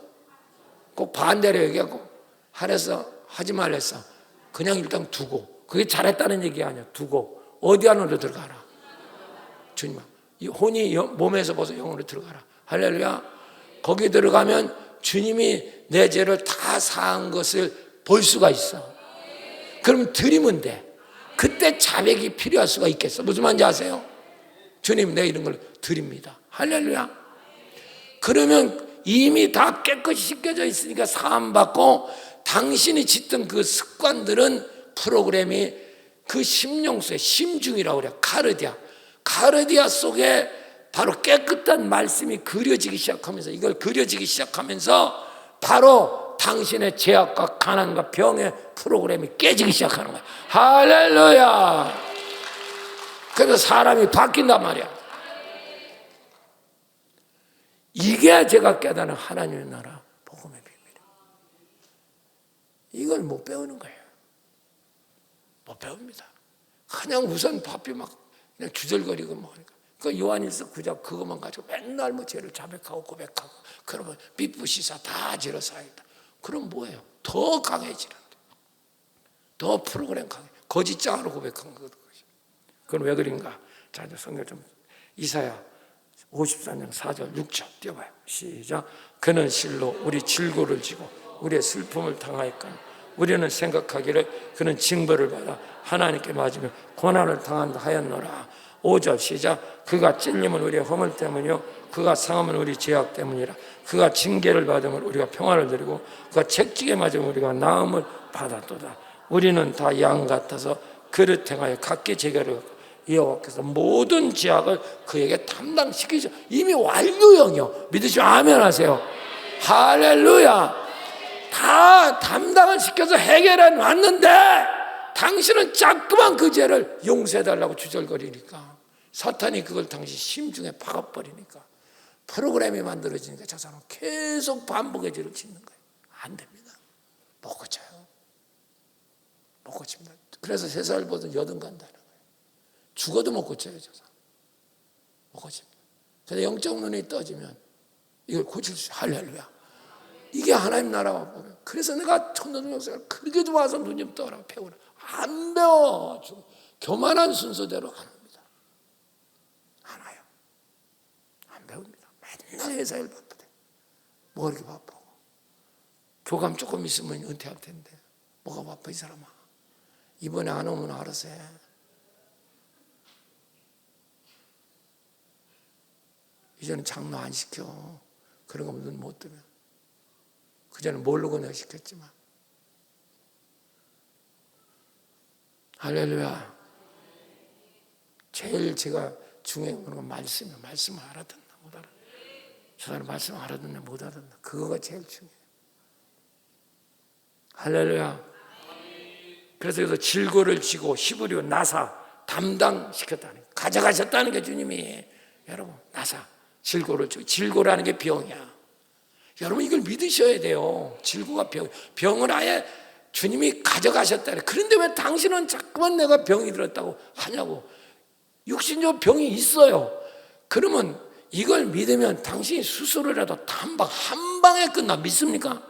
꼭 반대로 얘기하고 하랬어? 하지 말랬어? 그냥 일단 두고, 그게 잘했다는 얘기 아니야. 두고 어디 안으로 들어가라. 주님, 이 혼이 몸에서 벗어 영으로 들어가라. 할렐루야. 거기 들어가면 주님이 내 죄를 다 사한 것을 볼 수가 있어. 그럼 드리면 돼. 그때 자백이 필요할 수가 있겠어. 무슨 말인지 아세요? 주님, 내가 이런 걸 드립니다. 할렐루야. 그러면 이미 다 깨끗이 씻겨져 있으니까 사함받고, 당신이 짓던 그 습관들은, 프로그램이 그 심령수의 심중이라고 그래요. 카르디아 속에 바로 깨끗한 말씀이 그려지기 시작하면서, 이걸 그려지기 시작하면서 바로 당신의 죄악과 가난과 병의 프로그램이 깨지기 시작하는 거야. 할렐루야. 그래서 사람이 바뀐단 말이야. 이게 제가 깨닫는 하나님의 나라 복음의 비밀이에요. 이걸 못 배우는 거예요. 못 배웁니다. 그냥 우선 바삐 막 그냥 주절거리고 뭐 하니까. 그 요한일서 9장 그것만 가지고 맨날 뭐 죄를 자백하고 고백하고, 그러면 삐뿌시사 다 죄로 사야겠다. 그럼 뭐예요? 더 강해지는, 더 프로그램 강해. 거짓장으로 고백한 거거든요. 그건 왜 그런가? 자, 이제 성경 좀, 이사야 54장 4절 6절 띄워봐요. 시작. 그는 실로 우리 질고를 지고 우리의 슬픔을 당하였거니 우리는 생각하기를 그는 징벌을 받아 하나님께 맞으며 고난을 당한다 하였노라. 5절 시작. 그가 찔림은 우리의 허물 때문이요 그가 상함은 우리 죄악 때문이라. 그가 징계를 받으면 우리가 평안을 누리고 그가 책찍에 맞으면 우리가 나음을 받았도다. 우리는 다 양 같아서 그릇 행하여 각기 제게를 여호와께서 모든 죄악을 그에게 담당시키죠. 이미 완료형이요. 믿으시면 아멘 하세요. 할렐루야. 다 담당을 시켜서 해결해 놨는데 당신은 자꾸만 그 죄를 용서해달라고 주절거리니까, 사탄이 그걸 당신 심중에 박아버리니까, 프로그램이 만들어지니까 저 사람은 계속 반복의 죄를 짓는 거예요. 안 됩니다. 못 고쳐요. 못 고칩니다. 그래서 3살 보던 80 간다는 거예요. 죽어도 못 고쳐요. 저 사람 못 고칩니다. 그래서 영적 눈이 떠지면 이걸 고칠 수 있어요. 할렐루야. 이게 하나님 나라가 보면. 그래서 내가 천도동 역사를 그렇게 좋아서 눈 좀 떠라 배우라. 안 배워. 교만한 순서대로 안 합니다. 안 와요. 안 배웁니다. 맨날 회사일 바쁘대. 뭐가 이렇게 바쁘고. 교감 조금 있으면 은퇴할 텐데 뭐가 바빠 이 사람아. 이번에 안 오면 알아서 해. 이제는 장로 안 시켜. 그런 거 눈 못 뜨면. 그전에 모르고 내가 시켰지만. 할렐루야. 제일 제가 중요한 건 말씀이에요. 말씀을 알아듣나 못 알아듣나. 저 사람 말씀 알아듣나 못 알아듣나. 그거가 제일 중요해요. 할렐루야. 그래서 여기서 질고를 지고 히브리어 나사 담당시켰다는 거예요. 가져가셨다는 게 주님이. 여러분 나사 질고를 지고, 질고라는 게 병이야. 여러분 이걸 믿으셔야 돼요. 질고가 병을 아예 주님이 가져가셨다. 그런데 왜 당신은 자꾸만 내가 병이 들었다고 하냐고. 육신적 병이 있어요. 그러면 이걸 믿으면 당신이 수술을해도 한 방에 끝나. 믿습니까?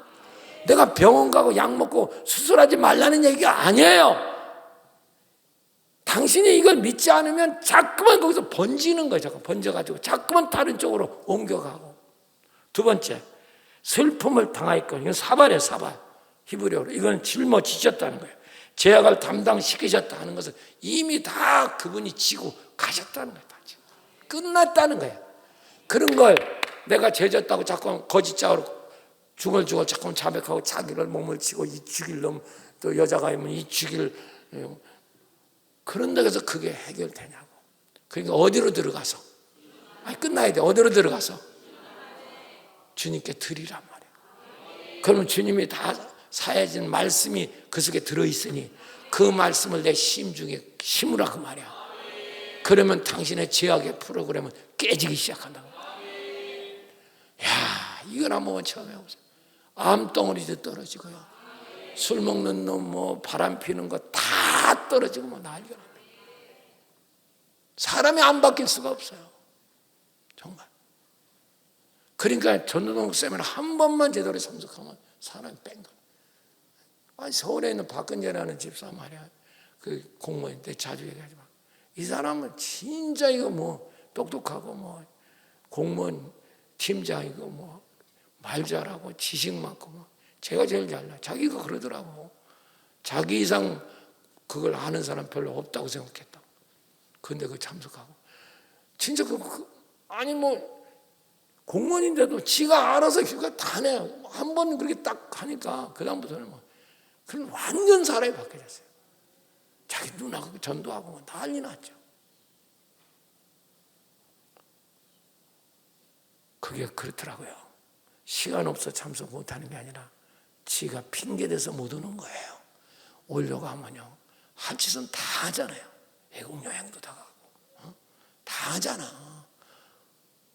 내가 병원 가고 약 먹고 수술하지 말라는 얘기가 아니에요. 당신이 이걸 믿지 않으면 자꾸만 거기서 번지는 거예요. 자꾸 번져가지고 자꾸만 다른 쪽으로 옮겨가고. 두 번째, 슬픔을 당하였거든요. 이건 사발이에요. 사발. 히브리어로. 이건 짊어지셨다는 거예요. 죄악을 담당시키셨다 하는 것은 이미 다 그분이 지고 가셨다는 거예요. 다 지고. 끝났다는 거예요. 그런 걸 내가 죄졌다고 자꾸 거짓자로 중얼중얼 자꾸 자백하고 자기를 몸을 치고 이 죽일 놈, 또 여자가 있으면 이 죽일, 그런 데서 그게 해결되냐고. 그러니까 어디로 들어가서? 아니, 끝나야 돼. 어디로 들어가서? 주님께 드리란 말이에요. 그러면 주님이 다 사해진 말씀이 그 속에 들어있으니 그 말씀을 내 심중에 심으라 그 말이야. 그러면 당신의 죄악의 프로그램은 깨지기 시작한다고. 야, 이걸 한번 처음 해보세요. 암덩어리도 떨어지고요. 술 먹는 놈, 뭐 바람 피는 거 다 떨어지고 뭐 난리가 납니다. 사람이 안 바뀔 수가 없어요. 정말. 그러니까 전도동 쌤은 한 번만 제대로 참석하면 사람이 뺀 거예요. 아니, 서울에 있는 박근재라는 집사 말이야. 그 공무원인데 자주 얘기하지만 이 사람은 진짜 이거 뭐 똑똑하고 뭐 공무원 팀장이고 뭐 말 잘하고 지식 많고 뭐 제가 제일 잘나. 자기가 그러더라고. 자기 이상 그걸 아는 사람 별로 없다고 생각했다. 근데 그 참석하고 진짜 아니 뭐 공무원인데도 지가 알아서 휴가 다 내. 한 번 그렇게 딱 하니까 그다음부터는 뭐 그럼 완전 사람이 바뀌었어요. 자기 누나가 전도하고 뭐 난리 났죠. 그게 그렇더라고요. 시간 없어 참석 못하는 게 아니라 지가 핑계대서 못 오는 거예요. 오려고 하면요 한 짓은 다 하잖아요. 애국 여행도 다 가고 다 하잖아.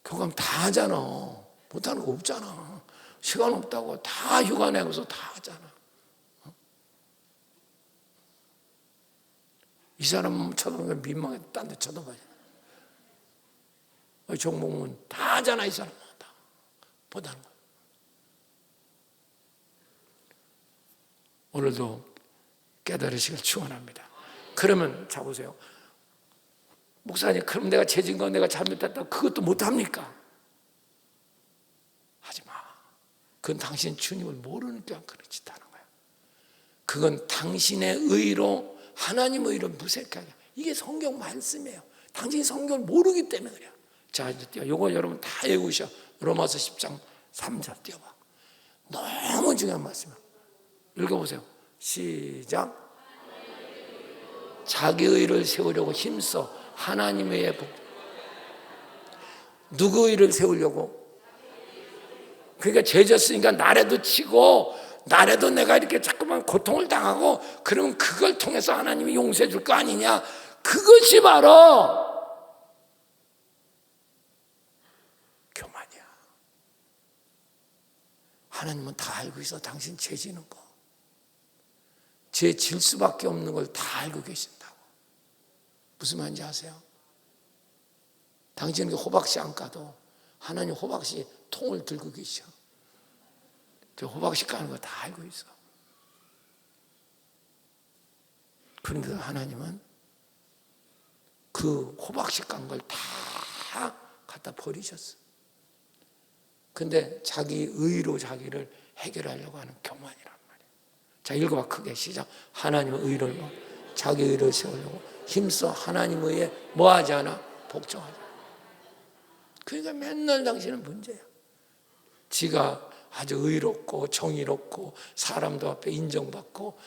교감 다 하잖아. 못하는 거 없잖아. 시간 없다고 다 휴가 내고서 다 하잖아. 이 사람 쳐다보면 민망해. 딴 데 쳐다봐요. 정복문 다 하잖아. 이 사람은 다 못하는 거야. 오늘도 깨달으시길 축원합니다. 그러면 자 보세요. 목사님 그럼 내가 죄진 거 내가 잘못했다 그것도 못합니까? 하지 마. 그건 당신 주님을 모르니까 그런 짓 하는 거야. 그건 당신의 의로 하나님의 의로 무색하게. 이게 성경 말씀이에요. 당신이 성경을 모르기 때문에 그래요. 자 이제 띄워. 이거 여러분 다 외우셔. 로마서 10장 3절 띄워봐. 너무 중요한 말씀이에요. 읽어보세요. 시작. 자기 의를 세우려고 힘써 하나님의 의에 누구 의를 세우려고? 그러니까 죄 졌으니까 나래도 치고 나래도 내가 이렇게 자꾸만 고통을 당하고 그러면 그걸 통해서 하나님이 용서해 줄 거 아니냐. 그것이 바로 교만이야. 하나님은 다 알고 있어. 당신 죄 지는 거. 죄 질 수밖에 없는 걸 다 알고 계신다고. 무슨 말인지 아세요? 당신은 호박씨 안 까도 하나님 호박씨 통을 들고 계셔. 저 호박씨 까는 거 다 알고 있어. 그런데 하나님은 그 호박씨 깐 걸 다 갖다 버리셨어. 근데 자기 의로 자기를 해결하려고 하는 교만이란 말이야. 자, 읽어봐 크게 시작. 하나님의 의를 자기 의를 세우려고 힘써 하나님의 의에 뭐 하지 않아? 복종하지 않아. 그러니까 맨날 당신은 문제야. 지가 아주 의롭고 정의롭고 사람도 앞에 인정받고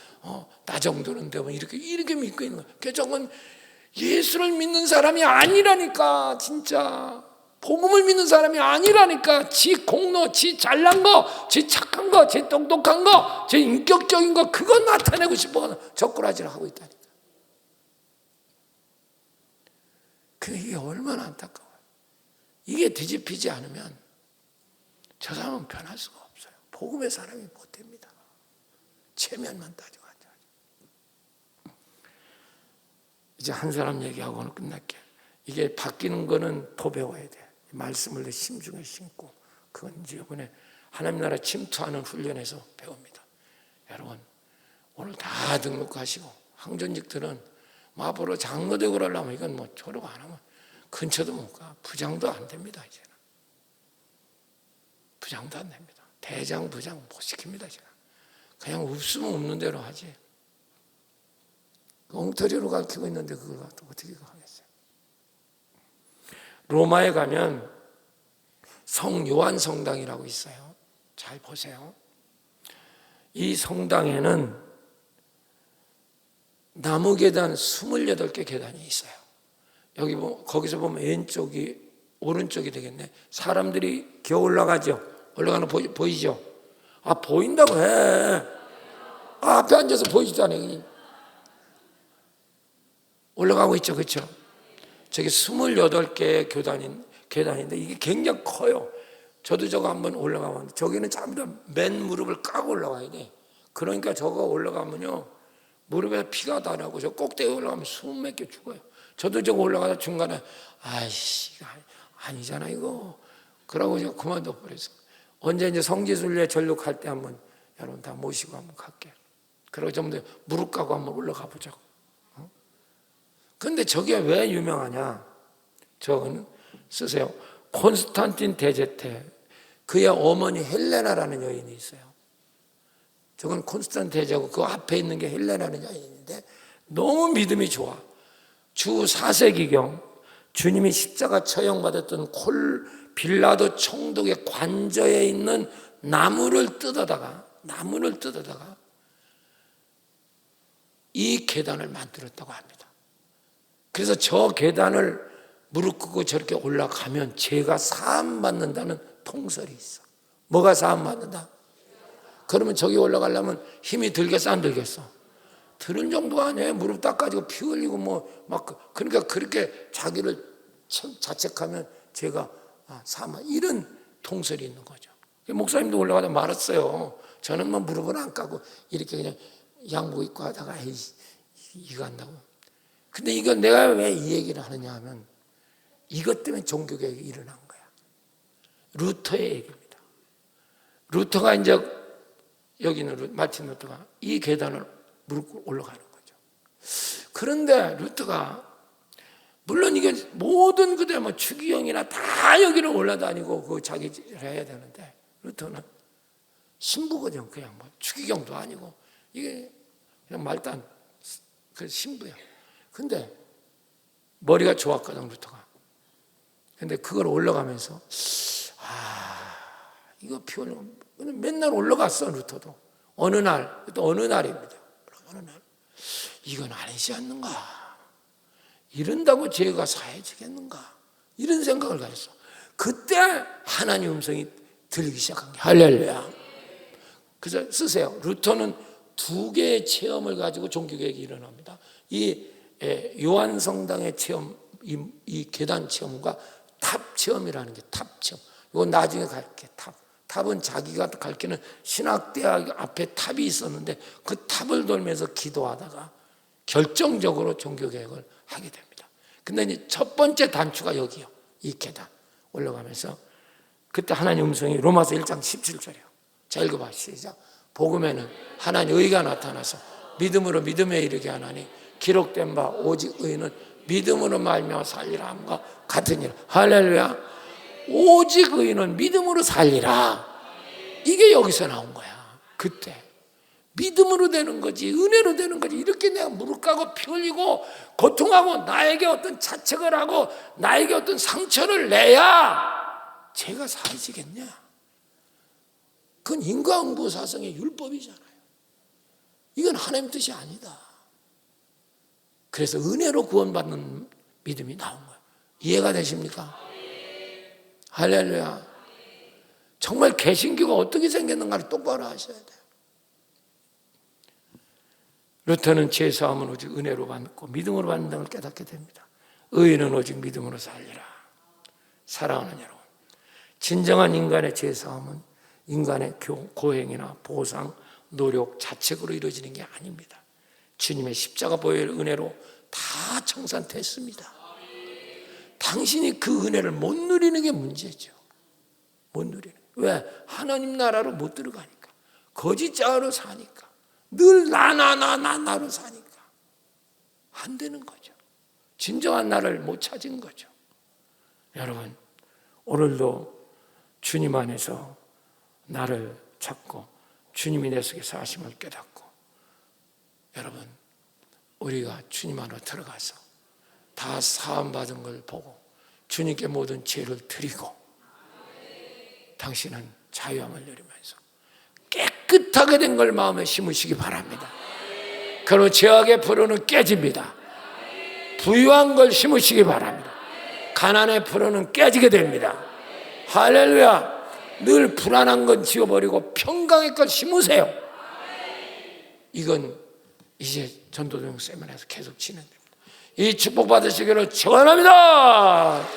나 정도는 되면 이렇게 믿고 있는 거야. 그건 예수를 믿는 사람이 아니라니까. 진짜 복음을 믿는 사람이 아니라니까. 지 공로, 지 잘난 거, 지 착한 거, 지 똑똑한 거, 지 인격적인 거 그거 나타내고 싶어 적꾸라지를 하고 있다니까. 이게 얼마나 안타까워요. 이게 뒤집히지 않으면 저 사람은 변할 수가 없어요. 복음의 사람이 못 됩니다. 체면만 따지고 앉아. 이제 한 사람 얘기하고는 끝날게. 이게 바뀌는 거는 더 배워야 돼. 말씀을 내 심중에 심고 그건 이제 이번에 하나님 나라 침투하는 훈련에서 배웁니다. 여러분 오늘 다 등록하시고 항전직들은 앞으로 장로되고 그러려면 이건 뭐 졸업 안 하면 근처도 못 가. 부장도 안 됩니다. 이제는 부장도 안 됩니다. 대장 부장 못 시킵니다. 이제는 그냥 없으면 없는 대로 하지. 엉터리로 가르치고 있는데 그걸 갖다 어떻게 하겠어요? 로마에 가면 성 요한 성당이라고 있어요. 잘 보세요. 이 성당에는 나무 계단 28개 계단이 있어요. 여기 거기서 보면 왼쪽이 오른쪽이 되겠네. 사람들이 기어 올라가죠. 올라가는 거 보이죠? 아 보인다고 해. 앞에 앉아서 보이잖아요. 올라가고 있죠, 그렇죠? 저게 28개의 계단인데 이게 굉장히 커요. 저도 저거 한번 올라가면 저기는 전부 다 맨 무릎을 까고 올라가야 돼. 그러니까 저거 올라가면요 무릎에 피가 다 나고 저 꼭대기 올라가면 숨 막혀 죽어요. 저도 저거 올라가다 중간에 아이씨 아니잖아 이거. 그러고 제가 그만둬 버렸어. 언제 이제 성지순례 전륙할 때 한번 여러분 다 모시고 한번 갈게요. 그러고 좀 더 무릎 꿇고 한번 올라가 보자고. 근데 저게 왜 유명하냐? 저거는 쓰세요. 콘스탄틴 대제테, 그의 어머니 헬레나라는 여인이 있어요. 저건 콘스탄틴 대제고 그 앞에 있는 게 헬레나라는 여인인데 너무 믿음이 좋아. 주 4세기경 주님이 십자가 처형받았던 빌라도 총독의 관저에 있는 나무를 뜯어다가 이 계단을 만들었다고 합니다. 그래서 저 계단을 무릎 꿇고 저렇게 올라가면 죄가 사함받는다는 통설이 있어. 뭐가 사함받는다? 그러면 저기 올라가려면 힘이 들겠어 안 들겠어? 들은 정도가 아니에요. 무릎 닦아지고 피 흘리고 그러니까 그렇게 자기를 자책하면 죄가 사함, 이런 통설이 있는 거죠. 목사님도 올라가다 말았어요. 저는 무릎을 안 까고 이렇게 그냥 양복 입고 하다가 이거 한다고. 근데 이거 내가 왜 이 얘기를 하느냐 하면 이것 때문에 종교개혁이 일어난 거야. 루터의 얘기입니다. 루터가 이제 여기는 마틴 루터가 이 계단을 무릎 꿇고 올라가는 거죠. 그런데 루터가 물론 이게 모든 그들 추기경이나 다 여기를 올라다니고 그 자기 일을 해야 되는데 루터는 신부거든. 그냥 추기경도 아니고 이게 그냥 말단 그 신부야. 근데 머리가 좋았거든 루터가. 근데 그걸 올라가면서 이거 피 흘리고 맨날 올라갔어 루터도. 어느 날입니다. 어느 날 이건 아니지 않는가? 이런다고 죄가 사해지겠는가? 이런 생각을 가졌어. 그때 하나님 음성이 들리기 시작한 게 할렐루야. 그래서 쓰세요. 루터는 2개의 체험을 가지고 종교개혁이 일어납니다. 이 요한성당의 체험, 이 계단 체험과 탑 체험이라는 게 탑 체험. 이건 나중에 갈게. 탑은 자기가 가르치는 신학대학 앞에 탑이 있었는데 그 탑을 돌면서 기도하다가 결정적으로 종교개혁을 하게 됩니다. 근데 이제 첫 번째 단추가 여기요. 이 계단 올라가면서 그때 하나님 음성이 로마서 1장 17절이에요. 자, 읽어봐. 시작. 복음에는 하나님 의가 나타나서 믿음으로 믿음에 이르게 하나니 기록된 바 오직 의는 믿음으로 말미암아 살리라 함과 같으니라. 할렐루야. 오직 의는 믿음으로 살리라. 이게 여기서 나온 거야. 그때 믿음으로 되는 거지, 은혜로 되는 거지. 이렇게 내가 무릎 꿇고 피 흘리고 고통하고 나에게 어떤 자책을 하고 나에게 어떤 상처를 내야 죄가 사해지겠냐? 그건 인과응보 사상의 율법이잖아요. 이건 하나님 뜻이 아니다. 그래서 은혜로 구원받는 믿음이 나온 거예요. 이해가 되십니까? 할렐루야. 정말 개신교가 어떻게 생겼는가를 똑바로 아셔야 돼요. 루터는 죄사함은 오직 은혜로 받고 믿음으로 받는다는 걸 깨닫게 됩니다. 의인은 오직 믿음으로 살리라. 사랑하는 여러분, 진정한 인간의 죄사함은 인간의 고행이나 보상, 노력, 자책으로 이루어지는 게 아닙니다. 주님의 십자가 보혈 은혜로 다 청산됐습니다. 당신이 그 은혜를 못 누리는 게 문제죠. 못 누리는. 왜? 하나님 나라로 못 들어가니까. 거짓자로 사니까. 늘 나로 사니까. 안 되는 거죠. 진정한 나를 못 찾은 거죠. 여러분, 오늘도 주님 안에서 나를 찾고 주님이 내 속에 사심을 깨닫고, 여러분, 우리가 주님 안으로 들어가서 다 사함받은 걸 보고 주님께 모든 죄를 드리고 당신은 자유함을 누리면서 깨끗하게 된 걸 마음에 심으시기 바랍니다. 그러면 죄악의 불호는 깨집니다. 부유한 걸 심으시기 바랍니다. 가난의 불호는 깨지게 됩니다. 할렐루야. 늘 불안한 건 지워버리고 평강의 것 심으세요. 이건 이제 전도동 세미나에서 계속 진행됩니다. 이 축복 받으시기를 축원합니다.